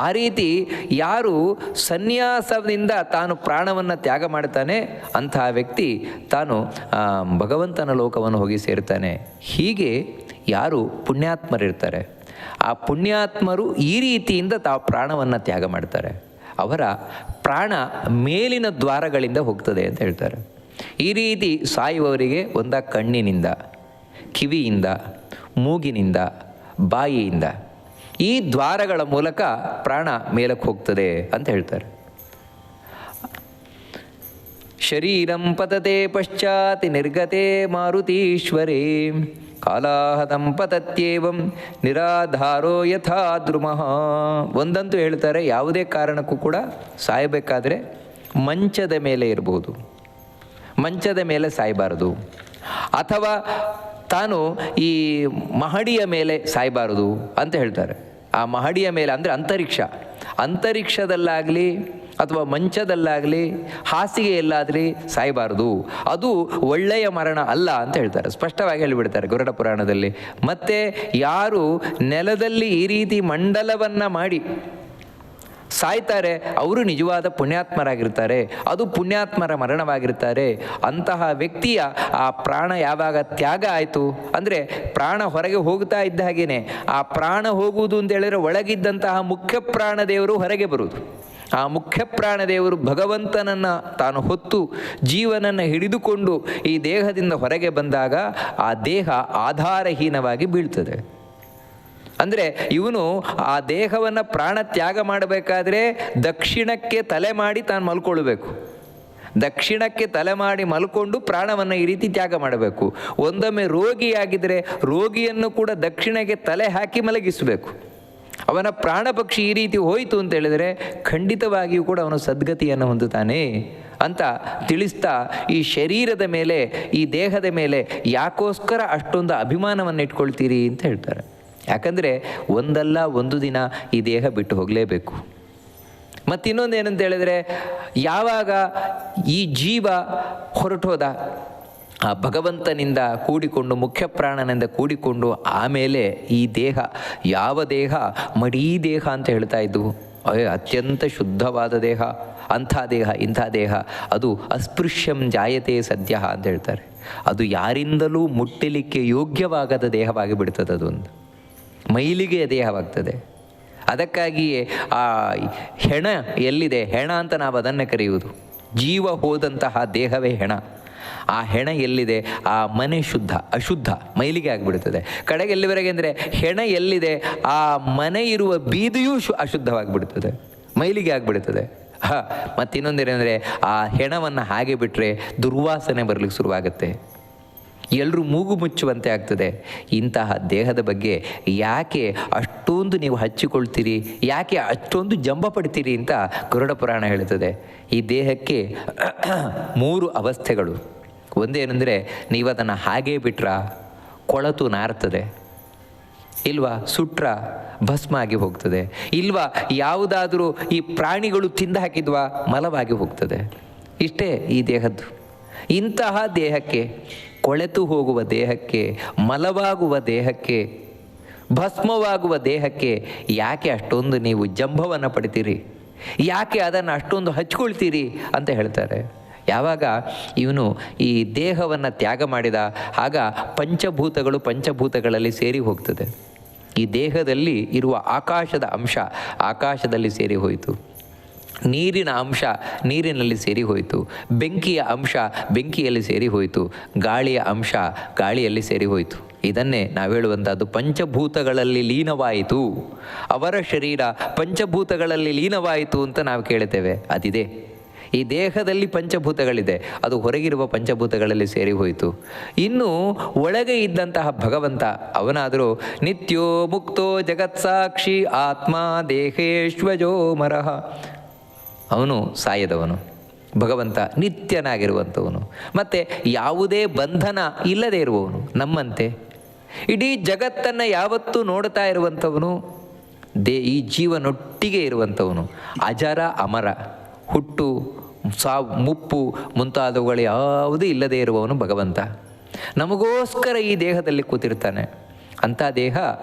ಆ ರೀತಿ ಯಾರು ಸನ್ಯಾಸದಿಂದ ತಾನು ಪ್ರಾಣವನ್ನು ತ್ಯಾಗ ಮಾಡ್ತಾನೆ ಅಂತಹ ವ್ಯಕ್ತಿ ತಾನು ಭಗವಂತನ ಲೋಕವನ್ನು ಹೋಗಿ ಸೇರ್ತಾನೆ. ಹೀಗೆ ಯಾರು ಪುಣ್ಯಾತ್ಮರಿರ್ತಾರೆ, ಆ ಪುಣ್ಯಾತ್ಮರು ಈ ರೀತಿಯಿಂದ ತಾವು ಪ್ರಾಣವನ್ನು ತ್ಯಾಗ ಮಾಡ್ತಾರೆ. ಅವರ ಪ್ರಾಣ ಮೇಲಿನ ದ್ವಾರಗಳಿಂದ ಹೋಗ್ತದೆ ಅಂತ ಹೇಳ್ತಾರೆ. ಈ ರೀತಿ ಸಾಯುವವರಿಗೆ ಒಂದ ಕಣ್ಣಿನಿಂದ, ಕಿವಿಯಿಂದ, ಮೂಗಿನಿಂದ, ಬಾಯಿಯಿಂದ, ಈ ದ್ವಾರಗಳ ಮೂಲಕ ಪ್ರಾಣ ಮೇಲಕ್ಕೆ ಹೋಗ್ತದೆ ಅಂತ ಹೇಳ್ತಾರೆ. ಶರೀರಂ ಪತತೆ ಪಶ್ಚಾತ್ ನಿರ್ಗತೆ ಮಾರುತೀಶ್ವರೇ ಕಾಲಾಹತಂ ಪತತ್ಯೇವಂ ನಿರಾಧಾರೋ ಯಥಾ ದ್ರುಮಃ. ಒಂದಂತೂ ಹೇಳ್ತಾರೆ, ಯಾವುದೇ ಕಾರಣಕ್ಕೂ ಕೂಡ ಸಾಯಬೇಕಾದ್ರೆ ಮಂಚದ ಮೇಲೆ ಇರಬಹುದು, ಮಂಚದ ಮೇಲೆ ಸಾಯಬಾರದು, ಅಥವಾ ತಾನು ಈ ಮಹಡಿಯ ಮೇಲೆ ಸಾಯಬಾರದು ಅಂತ ಹೇಳ್ತಾರೆ. ಆ ಮಹಡಿಯ ಮೇಲೆ ಅಂದರೆ ಅಂತರಿಕ್ಷದಲ್ಲಾಗಲಿ ಅಥವಾ ಮಂಚದಲ್ಲಾಗಲಿ ಹಾಸಿಗೆಯಲ್ಲಾಗಲಿ ಸಾಯಬಾರದು, ಅದು ಒಳ್ಳೆಯ ಮರಣ ಅಲ್ಲ ಅಂತ ಹೇಳ್ತಾರೆ, ಸ್ಪಷ್ಟವಾಗಿ ಹೇಳಿಬಿಡ್ತಾರೆ ಗರುಡ ಪುರಾಣದಲ್ಲಿ. ಮತ್ತು ಯಾರು ನೆಲದಲ್ಲಿ ಈ ರೀತಿ ಮಂಡಲವನ್ನು ಮಾಡಿ ಸಾಯ್ತಾರೆ ಅವರು ನಿಜವಾದ ಪುಣ್ಯಾತ್ಮರಾಗಿರ್ತಾರೆ, ಅದು ಪುಣ್ಯಾತ್ಮರ ಮರಣವಾಗಿರ್ತಾರೆ. ಅಂತಹ ವ್ಯಕ್ತಿಯ ಆ ಪ್ರಾಣ ಯಾವಾಗ ತ್ಯಾಗ ಆಯಿತು ಅಂದರೆ ಪ್ರಾಣ ಹೊರಗೆ ಹೋಗ್ತಾ ಇದ್ದ ಹಾಗೇನೆ, ಆ ಪ್ರಾಣ ಹೋಗುವುದು ಅಂತ ಹೇಳಿದರೆ ಒಳಗಿದ್ದಂತಹ ಮುಖ್ಯ ಪ್ರಾಣದೇವರು ಹೊರಗೆ ಬರುವುದು. ಆ ಮುಖ್ಯ ಪ್ರಾಣದೇವರು ಭಗವಂತನನ್ನು ತಾನು ಹೊತ್ತು ಜೀವನನ್ನು ಹಿಡಿದುಕೊಂಡು ಈ ದೇಹದಿಂದ ಹೊರಗೆ ಬಂದಾಗ ಆ ದೇಹ ಆಧಾರಹೀನವಾಗಿ ಬೀಳ್ತದೆ. ಅಂದರೆ ಇವನು ಆ ದೇಹವನ್ನು ಪ್ರಾಣ ತ್ಯಾಗ ಮಾಡಬೇಕಾದ್ರೆ ದಕ್ಷಿಣಕ್ಕೆ ತಲೆ ಮಾಡಿ ತಾನು ಮಲ್ಕೊಳ್ಬೇಕು, ದಕ್ಷಿಣಕ್ಕೆ ತಲೆ ಮಾಡಿ ಮಲ್ಕೊಂಡು ಪ್ರಾಣವನ್ನು ಈ ರೀತಿ ತ್ಯಾಗ ಮಾಡಬೇಕು. ಒಂದೊಮ್ಮೆ ರೋಗಿಯಾಗಿದ್ದರೆ ರೋಗಿಯನ್ನು ಕೂಡ ದಕ್ಷಿಣಕ್ಕೆ ತಲೆ ಹಾಕಿ ಮಲಗಿಸಬೇಕು. ಅವನ ಪ್ರಾಣ ಪಕ್ಷಿ ಈ ರೀತಿ ಹೋಯಿತು ಅಂತ ಹೇಳಿದರೆ ಖಂಡಿತವಾಗಿಯೂ ಕೂಡ ಅವನು ಸದ್ಗತಿಯನ್ನು ಹೊಂದುತ್ತಾನೆ ಅಂತ ತಿಳಿಸ್ತಾ, ಈ ಶರೀರದ ಮೇಲೆ, ಈ ದೇಹದ ಮೇಲೆ ಯಾಕೋಸ್ಕರ ಅಷ್ಟೊಂದು ಅಭಿಮಾನವನ್ನು ಇಟ್ಕೊಳ್ತೀರಿ ಅಂತ ಹೇಳ್ತಾರೆ. ಯಾಕಂದರೆ ಒಂದಲ್ಲ ಒಂದು ದಿನ ಈ ದೇಹ ಬಿಟ್ಟು ಹೋಗಲೇಬೇಕು. ಮತ್ತಿನ್ನೊಂದು ಏನಂತ ಹೇಳಿದರೆ, ಯಾವಾಗ ಈ ಜೀವ ಹೊರಟೋದ ಆ ಭಗವಂತನಿಂದ ಕೂಡಿಕೊಂಡು, ಮುಖ್ಯ ಪ್ರಾಣನಿಂದ ಕೂಡಿಕೊಂಡು, ಆಮೇಲೆ ಈ ದೇಹ, ಯಾವ ದೇಹ ಮಡೀ ದೇಹ ಅಂತ ಹೇಳ್ತಾ ಇದ್ವು, ಅತ್ಯಂತ ಶುದ್ಧವಾದ ದೇಹ, ಅಂಥ ದೇಹ, ಇಂಥ ದೇಹ, ಅದು ಅಸ್ಪೃಶ್ಯಂ ಜಾಯತೆ ಸದ್ಯ ಅಂತ ಹೇಳ್ತಾರೆ. ಅದು ಯಾರಿಂದಲೂ ಮುಟ್ಟಲಿಕ್ಕೆ ಯೋಗ್ಯವಾಗದ ದೇಹವಾಗಿ ಬಿಡ್ತದೆ, ಅದೊಂದು ಮೈಲಿಗೆಯ ದೇಹವಾಗ್ತದೆ. ಅದಕ್ಕಾಗಿಯೇ ಆ ಹೆಣ ಎಲ್ಲಿದೆ, ಹೆಣ ಅಂತ ನಾವು ಅದನ್ನು ಕರೆಯುವುದು. ಜೀವ ಹೋದಂತಹ ದೇಹವೇ ಹೆಣ. ಆ ಹೆಣ ಎಲ್ಲಿದೆ, ಆ ಮನೆ ಶುದ್ಧ, ಅಶುದ್ಧ, ಮೈಲಿಗೆ ಆಗಿಬಿಡ್ತದೆ. ಕಡೆಗೆ ಎಲ್ಲಿವರೆಗೆ ಅಂದರೆ ಹೆಣ ಎಲ್ಲಿದೆ, ಆ ಮನೆ ಇರುವ ಬೀದಿಯೂ ಅಶುದ್ಧವಾಗಿಬಿಡ್ತದೆ, ಮೈಲಿಗೆ ಆಗಿಬಿಡ್ತದೆ. ಮತ್ತಿನ್ನೊಂದೇನೆಂದರೆ, ಆ ಹೆಣವನ್ನು ಹಾಗೆ ಬಿಟ್ಟರೆ ದುರ್ವಾಸನೆ ಬರಲಿಕ್ಕೆ ಶುರುವಾಗುತ್ತೆ, ಎಲ್ಲರೂ ಮೂಗು ಮುಚ್ಚುವಂತೆ ಆಗ್ತದೆ. ಇಂತಹ ದೇಹದ ಬಗ್ಗೆ ಯಾಕೆ ಅಷ್ಟೊಂದು ನೀವು ಹಚ್ಚಿಕೊಳ್ತೀರಿ, ಯಾಕೆ ಅಷ್ಟೊಂದು ಜಂಬ ಪಡ್ತೀರಿ ಅಂತ ಗರುಡ ಪುರಾಣ ಹೇಳ್ತದೆ. ಈ ದೇಹಕ್ಕೆ 3 ಅವಸ್ಥೆಗಳು. ಒಂದೇನೆಂದರೆ, ನೀವು ಅದನ್ನು ಹಾಗೇ ಬಿಟ್ರೆ ಕೊಳತು ನಾರ್ತದೆ, ಇಲ್ವಾ? ಸುಟ್ರ ಭಸ್ಮ ಆಗಿ ಹೋಗ್ತದೆ. ಇಲ್ವಾ? ಯಾವುದಾದರೂ ಈ ಪ್ರಾಣಿಗಳು ತಿಂದು ಹಾಕಿದ್ವಾ ಮಲವಾಗಿ ಹೋಗ್ತದೆ. ಇಷ್ಟೇ ಈ ದೇಹದ್ದು. ಇಂತಹ ದೇಹಕ್ಕೆ, ಕೊಳೆತು ಹೋಗುವ ದೇಹಕ್ಕೆ, ಮಲವಾಗುವ ದೇಹಕ್ಕೆ, ಭಸ್ಮವಾಗುವ ದೇಹಕ್ಕೆ ಯಾಕೆ ಅಷ್ಟೊಂದು ನೀವು ಜಂಭವನ್ನು ಪಡಿತೀರಿ? ಯಾಕೆ ಅದನ್ನು ಅಷ್ಟೊಂದು ಹಚ್ಕೊಳ್ತೀರಿ ಅಂತ ಹೇಳ್ತಾರೆ. ಯಾವಾಗ ಇವನು ಈ ದೇಹವನ್ನು ತ್ಯಾಗ ಮಾಡಿದ ಆಗ ಪಂಚಭೂತಗಳು ಪಂಚಭೂತಗಳಲ್ಲಿ ಸೇರಿ ಹೋಗ್ತದೆ. ಈ ದೇಹದಲ್ಲಿ ಇರುವ ಆಕಾಶದ ಅಂಶ ಆಕಾಶದಲ್ಲಿ ಸೇರಿ ಹೋಯಿತು, ನೀರಿನ ಅಂಶ ನೀರಿನಲ್ಲಿ ಸೇರಿ ಹೋಯಿತು, ಬೆಂಕಿಯ ಅಂಶ ಬೆಂಕಿಯಲ್ಲಿ ಸೇರಿ ಹೋಯಿತು, ಗಾಳಿಯ ಅಂಶ ಗಾಳಿಯಲ್ಲಿ ಸೇರಿ ಹೋಯಿತು. ಇದನ್ನೇ ನಾವು ಹೇಳುವಂಥದ್ದು ಪಂಚಭೂತಗಳಲ್ಲಿ ಲೀನವಾಯಿತು, ಅವರ ಶರೀರ ಪಂಚಭೂತಗಳಲ್ಲಿ ಲೀನವಾಯಿತು ಅಂತ ನಾವು ಕೇಳುತ್ತೇವೆ. ಅದಿದೆ, ಈ ದೇಹದಲ್ಲಿ ಪಂಚಭೂತಗಳಿದೆ, ಅದು ಹೊರಗಿರುವ ಪಂಚಭೂತಗಳಲ್ಲಿ ಸೇರಿ ಹೋಯಿತು. ಇನ್ನು ಒಳಗೆ ಇದ್ದಂತಹ ಭಗವಂತ ಅವನಾದರೂ ನಿತ್ಯೋ ಮುಕ್ತೋ ಜಗತ್ಸಾಕ್ಷಿ ಆತ್ಮ ದೇಹೇಶ್ವಜೋ ಮರಹ. ಅವನು ಸಾಯದವನು, ಭಗವಂತ ನಿತ್ಯನಾಗಿರುವಂಥವನು, ಮತ್ತು ಯಾವುದೇ ಬಂಧನ ಇಲ್ಲದೆ ಇರುವವನು. ನಮ್ಮಂತೆ ಇಡೀ ಜಗತ್ತನ್ನು ಯಾವತ್ತೂ ನೋಡ್ತಾ ಇರುವಂಥವನು, ಈ ಜೀವನೊಟ್ಟಿಗೆ ಇರುವಂಥವನು, ಅಜರ ಅಮರ, ಹುಟ್ಟು ಸಾವು ಮುಪ್ಪು ಮುಂತಾದವುಗಳು ಯಾವುದೂ ಇಲ್ಲದೆ ಇರುವವನು ಭಗವಂತ. ನಮಗೋಸ್ಕರ ಈ ದೇಹದಲ್ಲಿ ಕೂತಿರ್ತಾನೆ. ಅಂಥ ದೇಹ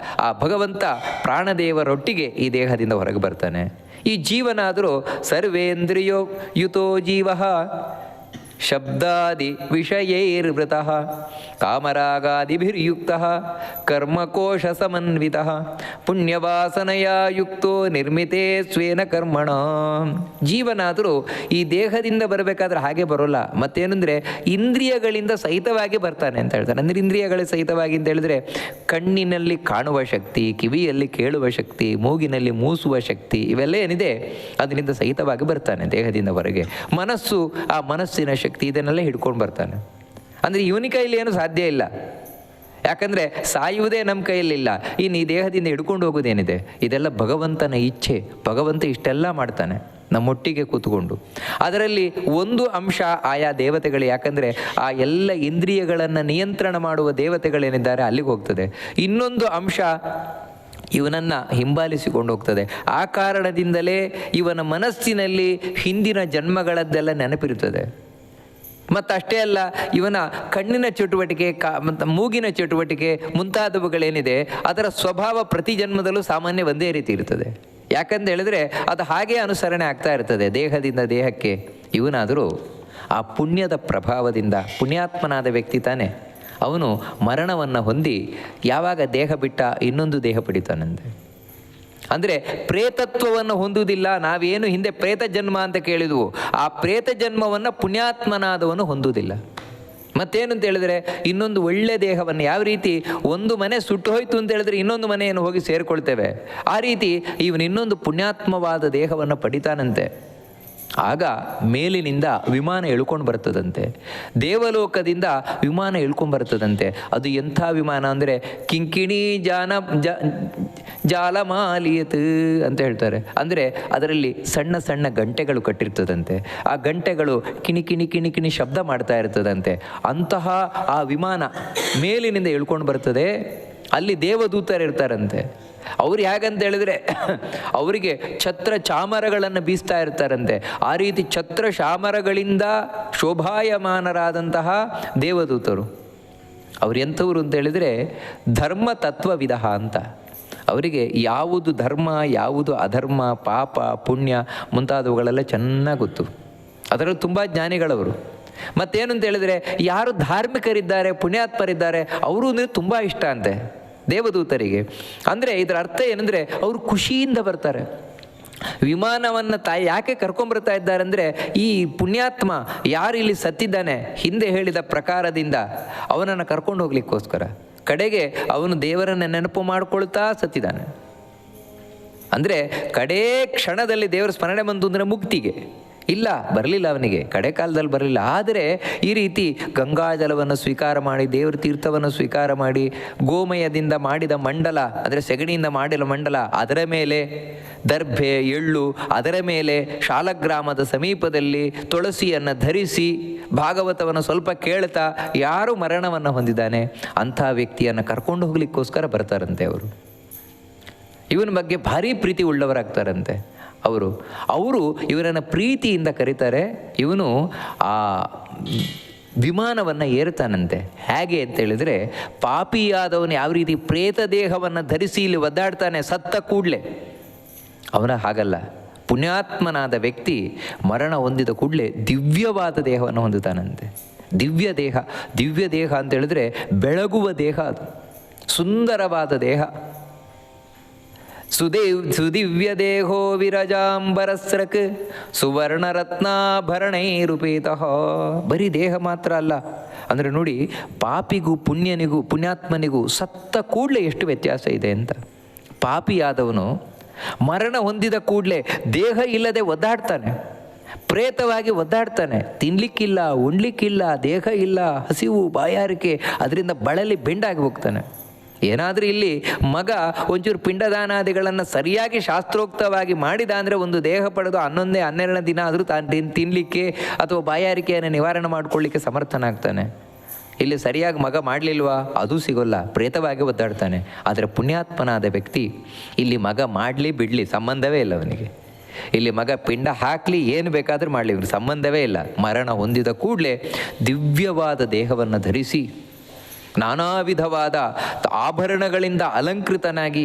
ಆ ಭಗವಂತ ಪ್ರಾಣದೇವರೊಟ್ಟಿಗೆ ಈ ದೇಹದಿಂದ ಹೊರಗೆ ಬರ್ತಾನೆ. ಈ ಜೀವನಾದರೂ ಸರ್ವೇಂದ್ರಿಯೋ ಯುತೋ ಜೀವ ಶಬ್ದಾದಿ ವಿಷಯೈರ್ವೃತಃ ಕಾಮರಾಗಾದಿಭಿರ್ಯುಕ್ತಃ ಕರ್ಮಕೋಶ ಸಮನ್ವಿತಃ ಪುಣ್ಯವಾಸನೆಯ ಯುಕ್ತೋ ನಿರ್ಮಿತೇ ಸ್ವೇನ ಕರ್ಮಣ. ಜೀವನಾದರೂ ಈ ದೇಹದಿಂದ ಬರಬೇಕಾದ್ರೆ ಹಾಗೆ ಬರೋಲ್ಲ. ಮತ್ತೇನೆಂದರೆ ಇಂದ್ರಿಯಗಳಿಂದ ಸಹಿತವಾಗಿ ಬರ್ತಾನೆ ಅಂತ ಹೇಳ್ತಾನೆ. ಅಂದರೆ ಇಂದ್ರಿಯಗಳ ಸಹಿತವಾಗಿ ಅಂತ ಹೇಳಿದ್ರೆ ಕಣ್ಣಿನಲ್ಲಿ ಕಾಣುವ ಶಕ್ತಿ, ಕಿವಿಯಲ್ಲಿ ಕೇಳುವ ಶಕ್ತಿ, ಮೂಗಿನಲ್ಲಿ ಮೂಸುವ ಶಕ್ತಿ, ಇವೆಲ್ಲ ಏನಿದೆ ಅದರಿಂದ ಸಹಿತವಾಗಿ ಬರ್ತಾನೆ ದೇಹದಿಂದ ಹೊರಗೆ. ಮನಸ್ಸು, ಆ ಮನಸ್ಸಿನ ಶಕ್ತಿ, ಇದನ್ನೆಲ್ಲ ಹಿಡ್ಕೊಂಡು ಬರ್ತಾನೆ. ಅಂದರೆ ಇವನ ಕೈಯಲ್ಲಿ ಏನು ಸಾಧ್ಯ ಇಲ್ಲ, ಯಾಕಂದರೆ ಸಾಯುವುದೇ ನಮ್ಮ ಕೈಯಲ್ಲಿಲ್ಲ. ಇನ್ನು ಈ ದೇಹದಿಂದ ಹಿಡ್ಕೊಂಡು ಹೋಗೋದೇನಿದೆ? ಇದೆಲ್ಲ ಭಗವಂತನ ಇಚ್ಛೆ. ಭಗವಂತ ಇಷ್ಟೆಲ್ಲ ಮಾಡ್ತಾನೆ ನಮ್ಮೊಟ್ಟಿಗೆ ಕೂತ್ಕೊಂಡು. ಅದರಲ್ಲಿ ಒಂದು ಅಂಶ ಆಯಾ ದೇವತೆಗಳು, ಯಾಕಂದರೆ ಆ ಎಲ್ಲ ಇಂದ್ರಿಯಗಳನ್ನು ನಿಯಂತ್ರಣ ಮಾಡುವ ದೇವತೆಗಳೇನಿದ್ದಾರೆ ಅಲ್ಲಿಗೆ ಹೋಗ್ತದೆ. ಇನ್ನೊಂದು ಅಂಶ ಇವನನ್ನು ಹಿಂಬಾಲಿಸಿಕೊಂಡು ಹೋಗ್ತದೆ. ಆ ಕಾರಣದಿಂದಲೇ ಇವನ ಮನಸ್ಸಿನಲ್ಲಿ ಹಿಂದಿನ ಜನ್ಮಗಳದ್ದೆಲ್ಲ ನೆನಪಿರುತ್ತದೆ. ಮತ್ತು ಅಷ್ಟೇ ಅಲ್ಲ, ಇವನ ಕಣ್ಣಿನ ಚಟುವಟಿಕೆ, ಮತ್ತು ಮೂಗಿನ ಚಟುವಟಿಕೆ ಮುಂತಾದವುಗಳೇನಿದೆ ಅದರ ಸ್ವಭಾವ ಪ್ರತಿ ಜನ್ಮದಲ್ಲೂ ಸಾಮಾನ್ಯ ಒಂದೇ ರೀತಿ ಇರ್ತದೆ. ಯಾಕಂತ ಹೇಳಿದ್ರೆ ಅದು ಹಾಗೇ ಅನುಸರಣೆ ಆಗ್ತಾ ಇರ್ತದೆ ದೇಹದಿಂದ ದೇಹಕ್ಕೆ. ಇವನಾದರೂ ಆ ಪುಣ್ಯದ ಪ್ರಭಾವದಿಂದ, ಪುಣ್ಯಾತ್ಮನಾದ ವ್ಯಕ್ತಿ ತಾನೆ, ಅವನು ಮರಣವನ್ನು ಹೊಂದಿ ಯಾವಾಗ ದೇಹ ಬಿಟ್ಟ ಇನ್ನೊಂದು ದೇಹ ಪಡಿತಾನಂತೆ. ಅಂದರೆ ಪ್ರೇತತ್ವವನ್ನು ಹೊಂದುವುದಿಲ್ಲ. ನಾವೇನು ಹಿಂದೆ ಪ್ರೇತ ಜನ್ಮ ಅಂತ ಕೇಳಿದ್ವು, ಆ ಪ್ರೇತ ಜನ್ಮವನ್ನು ಪುಣ್ಯಾತ್ಮನಾದವನು ಹೊಂದುವುದಿಲ್ಲ. ಮತ್ತೇನು ಅಂತ ಹೇಳಿದ್ರೆ ಇನ್ನೊಂದು ಒಳ್ಳೆ ದೇಹವನ್ನು, ಯಾವ ರೀತಿ ಒಂದು ಮನೆ ಸುಟ್ಟು ಹೋಯ್ತು ಅಂತ ಹೇಳಿದ್ರೆ ಇನ್ನೊಂದು ಮನೆಯನ್ನು ಹೋಗಿ ಸೇರಿಕೊಳ್ತೇವೆ, ಆ ರೀತಿ ಇವನು ಇನ್ನೊಂದು ಪುಣ್ಯಾತ್ಮವಾದ ದೇಹವನ್ನು ಪಡಿತಾನಂತೆ. ಆಗ ಮೇಲಿನಿಂದ ವಿಮಾನ ಇಳ್ಕೊಂಡು ಬರ್ತದಂತೆ, ದೇವಲೋಕದಿಂದ ವಿಮಾನ ಇಳ್ಕೊಂಡು ಬರ್ತದಂತೆ. ಅದು ಎಂಥ ವಿಮಾನ ಅಂದರೆ ಕಿಂಕಿಣಿ ಜಾಲಮಾಲಿಯತ್ ಅಂತ ಹೇಳ್ತಾರೆ. ಅಂದರೆ ಅದರಲ್ಲಿ ಸಣ್ಣ ಸಣ್ಣ ಗಂಟೆಗಳು ಕಟ್ಟಿರ್ತದಂತೆ. ಆ ಗಂಟೆಗಳು ಕಿಣಿ ಕಿಣಿ ಕಿಣಿ ಕಿಣಿ ಶಬ್ದ ಮಾಡ್ತಾ ಇರ್ತದಂತೆ. ಅಂತಹ ಆ ವಿಮಾನ ಮೇಲಿನಿಂದ ಇಳ್ಕೊಂಡು ಬರ್ತದೆ. ಅಲ್ಲಿ ದೇವದೂತರು ಇರ್ತಾರಂತೆ. ಅವ್ರು ಹೇಗಂತ ಹೇಳಿದ್ರೆ ಅವರಿಗೆ ಛತ್ರ ಚಾಮರಗಳನ್ನು ಬೀಸ್ತಾ ಇರ್ತಾರಂತೆ. ಆ ರೀತಿ ಛತ್ರ ಚಾಮರಗಳಿಂದ ಶೋಭಾಯಮಾನರಾದಂತಹ ದೇವದೂತರು. ಅವ್ರು ಎಂಥವ್ರು ಅಂತ ಹೇಳಿದರೆ ಧರ್ಮ ತತ್ವವಿಧ ಅಂತ. ಅವರಿಗೆ ಯಾವುದು ಧರ್ಮ, ಯಾವುದು ಅಧರ್ಮ, ಪಾಪ ಪುಣ್ಯ ಮುಂತಾದವುಗಳೆಲ್ಲ ಚೆನ್ನಾಗಿ ಗೊತ್ತು. ಅದರಲ್ಲಿ ತುಂಬ ಜ್ಞಾನಿಗಳವರು. ಮತ್ತೇನು ಅಂತ ಹೇಳಿದರೆ ಯಾರು ಧಾರ್ಮಿಕರಿದ್ದಾರೆ, ಪುಣ್ಯಾತ್ಮರಿದ್ದಾರೆ, ಅವರು ಅಂದರೆ ತುಂಬ ಇಷ್ಟ ಅಂತೆ ದೇವದೂತರಿಗೆ. ಅಂದರೆ ಇದರ ಅರ್ಥ ಏನಂದರೆ ಅವರು ಖುಷಿಯಿಂದ ಬರ್ತಾರೆ. ವಿಮಾನವನ್ನು ಯಾಕೆ ಕರ್ಕೊಂಬರ್ತಾ ಇದ್ದಾರೆ ಅಂದರೆ ಈ ಪುಣ್ಯಾತ್ಮ ಯಾರು ಇಲ್ಲಿ ಸತ್ತಿದ್ದಾನೆ ಹಿಂದೆ ಹೇಳಿದ ಪ್ರಕಾರದಿಂದ ಅವನನ್ನು ಕರ್ಕೊಂಡು ಹೋಗ್ಲಿಕ್ಕೋಸ್ಕರ. ಕಡೆಗೆ ಅವನು ದೇವರನ್ನು ನೆನಪು ಮಾಡಿಕೊಳ್ತಾ ಸತ್ತಿದ್ದಾನೆ. ಅಂದರೆ ಕಡೇ ಕ್ಷಣದಲ್ಲಿ ದೇವರ ಸ್ಮರಣೆ ಬಂತು ಅಂದರೆ ಮುಕ್ತಿಗೆ. ಇಲ್ಲ, ಬರಲಿಲ್ಲ, ಅವನಿಗೆ ಕಡೆ ಕಾಲದಲ್ಲಿ ಬರಲಿಲ್ಲ. ಆದರೆ ಈ ರೀತಿ ಗಂಗಾಜಲವನ್ನು ಸ್ವೀಕಾರ ಮಾಡಿ, ದೇವರ ತೀರ್ಥವನ್ನು ಸ್ವೀಕಾರ ಮಾಡಿ, ಗೋಮಯದಿಂದ ಮಾಡಿದ ಮಂಡಲ, ಅಂದರೆ ಸೆಗಣಿಯಿಂದ ಮಾಡಿದ ಮಂಡಲ, ಅದರ ಮೇಲೆ ದರ್ಭೆ ಎಳ್ಳು, ಅದರ ಮೇಲೆ ಶಾಲಗ್ರಾಮದ ಸಮೀಪದಲ್ಲಿ ತುಳಸಿಯನ್ನು ಧರಿಸಿ ಭಾಗವತವನ್ನು ಸ್ವಲ್ಪ ಕೇಳ್ತಾ ಯಾರು ಮರಣವನ್ನು ಹೊಂದಿದ್ದಾನೆ ಅಂಥ ವ್ಯಕ್ತಿಯನ್ನು ಕರ್ಕೊಂಡು ಹೋಗ್ಲಿಕ್ಕೋಸ್ಕರ ಬರ್ತಾರಂತೆ ಅವರು. ಇವನ ಬಗ್ಗೆ ಭಾರಿ ಪ್ರೀತಿ ಉಳ್ಳವರಾಗ್ತಾರಂತೆ. ಅವರು ಇವರನ್ನು ಪ್ರೀತಿಯಿಂದ ಕರೀತಾರೆ. ಇವನು ಆ ವಿಮಾನವನ್ನು ಏರ್ತಾನಂತೆ. ಹೇಗೆ ಅಂತೇಳಿದರೆ, ಪಾಪಿಯಾದವನು ಯಾವ ರೀತಿ ಪ್ರೇತ ದೇಹವನ್ನು ಧರಿಸಿ ಇಲ್ಲಿ ಒದ್ದಾಡ್ತಾನೆ ಸತ್ತ ಕೂಡಲೇ, ಅವನ ಹಾಗಲ್ಲ. ಪುಣ್ಯಾತ್ಮನಾದ ವ್ಯಕ್ತಿ ಮರಣ ಹೊಂದಿದ ಕೂಡಲೇ ದಿವ್ಯವಾದ ದೇಹವನ್ನು ಹೊಂದುತ್ತಾನಂತೆ. ದಿವ್ಯ ದೇಹ ಅಂತ ಹೇಳಿದ್ರೆ ಬೆಳಗುವ ದೇಹ, ಅದು ಸುಂದರವಾದ ದೇಹ. ಸುದಿವ್ಯ ದೇಹೋ ವಿರಜಾಂಬರಸ್ರಕ್ ಸುವರ್ಣರತ್ನಾಭರಣೈರುಪೇತಃ. ಬರೀ ದೇಹ ಮಾತ್ರ ಅಲ್ಲ, ಅಂದರೆ ನೋಡಿ, ಪಾಪಿಗೂ ಪುಣ್ಯಾತ್ಮನಿಗೂ ಸತ್ತ ಕೂಡಲೇ ಎಷ್ಟು ವ್ಯತ್ಯಾಸ ಇದೆ ಅಂತ. ಪಾಪಿಯಾದವನು ಮರಣ ಹೊಂದಿದ ಕೂಡಲೇ ದೇಹ ಇಲ್ಲದೆ ಒದ್ದಾಡ್ತಾನೆ, ಪ್ರೇತವಾಗಿ ಒದ್ದಾಡ್ತಾನೆ. ತಿನ್ನಲಿಕ್ಕಿಲ್ಲ, ಉಣ್ಲಿಕ್ಕಿಲ್ಲ, ದೇಹ ಇಲ್ಲ, ಹಸಿವು, ಬಾಯಾರಿಕೆ, ಅದರಿಂದ ಬಳಲಿ ಬೆಂಡಾಗಿ ಹೋಗ್ತಾನೆ. ಏನಾದರೂ ಇಲ್ಲಿ ಮಗ ಒಂಚೂರು ಪಿಂಡದಾನಾದಿಗಳನ್ನು ಸರಿಯಾಗಿ ಶಾಸ್ತ್ರೋಕ್ತವಾಗಿ ಮಾಡಿದ ಅಂದರೆ ಒಂದು ದೇಹ ಪಡೆದು 11-12 ದಿನ ಆದರೂ ತಾನು ತಿನ್ನಲಿಕ್ಕೆ ಅಥವಾ ಬಾಯಾರಿಕೆಯನ್ನು ನಿವಾರಣೆ ಮಾಡಿಕೊಳ್ಳಿಕ್ಕೆ ಸಮರ್ಥನಾಗ್ತಾನೆ. ಇಲ್ಲಿ ಸರಿಯಾಗಿ ಮಗ ಮಾಡಲಿಲ್ವಾ, ಅದು ಸಿಗೋಲ್ಲ, ಪ್ರೇತವಾಗಿ ಒದ್ದಾಡ್ತಾನೆ. ಆದರೆ ಪುಣ್ಯಾತ್ಮನಾದ ವ್ಯಕ್ತಿ ಇಲ್ಲಿ ಮಗ ಮಾಡಲಿ ಬಿಡಲಿ ಸಂಬಂಧವೇ ಇಲ್ಲ ಅವನಿಗೆ. ಇಲ್ಲಿ ಮಗ ಪಿಂಡ ಹಾಕಲಿ, ಏನು ಬೇಕಾದರೂ ಮಾಡಲಿ, ಇವ್ರಿಗೆ ಸಂಬಂಧವೇ ಇಲ್ಲ. ಮರಣ ಹೊಂದಿದ ಕೂಡಲೇ ದಿವ್ಯವಾದ ದೇಹವನ್ನು ಧರಿಸಿ ನಾನಾ ವಿಧವಾದ ಆಭರಣಗಳಿಂದ ಅಲಂಕೃತನಾಗಿ,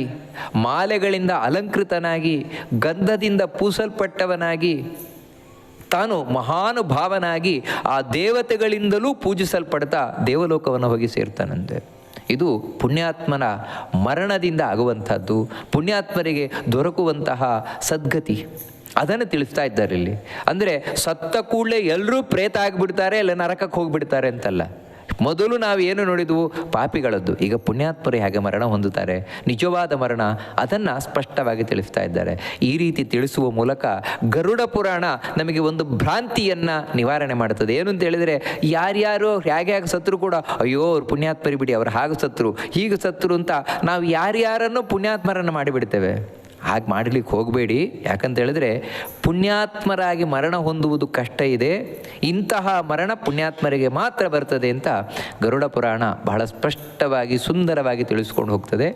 ಮಾಲೆಗಳಿಂದ ಅಲಂಕೃತನಾಗಿ, ಗಂಧದಿಂದ ಪೂಸಲ್ಪಟ್ಟವನಾಗಿ, ತಾನು ಮಹಾನುಭಾವನಾಗಿ ಆ ದೇವತೆಗಳಿಂದಲೂ ಪೂಜಿಸಲ್ಪಡ್ತಾ ದೇವಲೋಕವನ್ನು ಹೋಗಿ ಸೇರ್ತಾನಂತೆ. ಇದು ಪುಣ್ಯಾತ್ಮನ ಮರಣದಿಂದ ಆಗುವಂಥದ್ದು, ಪುಣ್ಯಾತ್ಮರಿಗೆ ದೊರಕುವಂತಹ ಸದ್ಗತಿ. ಅದನ್ನು ತಿಳಿಸ್ತಾ ಇದ್ದಾರೆ ಇಲ್ಲಿ. ಅಂದರೆ ಸತ್ತ ಕೂಡಲೇ ಎಲ್ಲರೂ ಪ್ರೇತ ಆಗಿಬಿಡ್ತಾರೆ, ಇಲ್ಲ ನರಕಕ್ಕೆ ಹೋಗಿಬಿಡ್ತಾರೆ ಅಂತಲ್ಲ. ಮೊದಲು ನಾವು ಏನು ನೋಡಿದ್ವು, ಪಾಪಿಗಳದ್ದು. ಈಗ ಪುಣ್ಯಾತ್ಮರು ಹೇಗೆ ಮರಣ ಹೊಂದುತ್ತಾರೆ, ನಿಜವಾದ ಮರಣ, ಅದನ್ನು ಸ್ಪಷ್ಟವಾಗಿ ತಿಳಿಸ್ತಾ ಇದ್ದಾರೆ. ಈ ರೀತಿ ತಿಳಿಸುವ ಮೂಲಕ ಗರುಡ ಪುರಾಣ ನಮಗೆ ಒಂದು ಭ್ರಾಂತಿಯನ್ನು ನಿವಾರಣೆ ಮಾಡ್ತದೆ. ಏನು ಅಂತ ಹೇಳಿದರೆ, ಯಾರ್ಯಾರು ಹೇಗೆ ಸತ್ರು ಕೂಡ, ಅಯ್ಯೋ ಅವ್ರು ಪುಣ್ಯಾತ್ಮರಿ ಬಿಡಿ, ಅವ್ರು ಹಾಗೆ ಸತ್ರು ಹೀಗೆ ಸತ್ರು ಅಂತ ನಾವು ಯಾರ್ಯಾರನ್ನು ಪುಣ್ಯಾತ್ಮರನ್ನು ಮಾಡಿಬಿಡ್ತೇವೆ. ಹಾಗೆ ಮಾಡಲಿಕ್ಕೆ ಹೋಗಬೇಡಿ. ಯಾಕಂತ ಹೇಳಿದ್ರೆ ಪುಣ್ಯಾತ್ಮರಾಗಿ ಮರಣ ಹೊಂದುವುದು ಕಷ್ಟ ಇದೆ. ಇಂತಹ ಮರಣ ಪುಣ್ಯಾತ್ಮರಿಗೆ ಮಾತ್ರ ಬರ್ತದೆ ಅಂತ ಗರುಡ ಪುರಾಣ ಬಹಳ ಸ್ಪಷ್ಟವಾಗಿ ಸುಂದರವಾಗಿ ತಿಳಿಸ್ಕೊಂಡು ಹೋಗ್ತದೆ.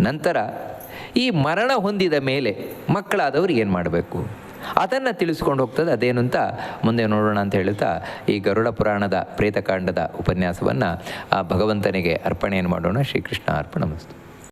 ನಂತರ ಈ ಮರಣ ಹೊಂದಿದ ಮೇಲೆ ಮಕ್ಕಳಾದವರು ಏನು ಮಾಡಬೇಕು ಅದನ್ನು ತಿಳಿಸ್ಕೊಂಡು ಹೋಗ್ತದೆ. ಅದೇನು ಅಂತ ಮುಂದೆ ನೋಡೋಣ ಅಂತ ಹೇಳ್ತಾ ಈ ಗರುಡ ಪುರಾಣದ ಪ್ರೇತಕಾಂಡದ ಉಪನ್ಯಾಸವನ್ನು ಆ ಭಗವಂತನಿಗೆ ಅರ್ಪಣೆಯನ್ನು ಮಾಡೋಣ. ಶ್ರೀಕೃಷ್ಣ ಅರ್ಪಣಮಸ್ತು.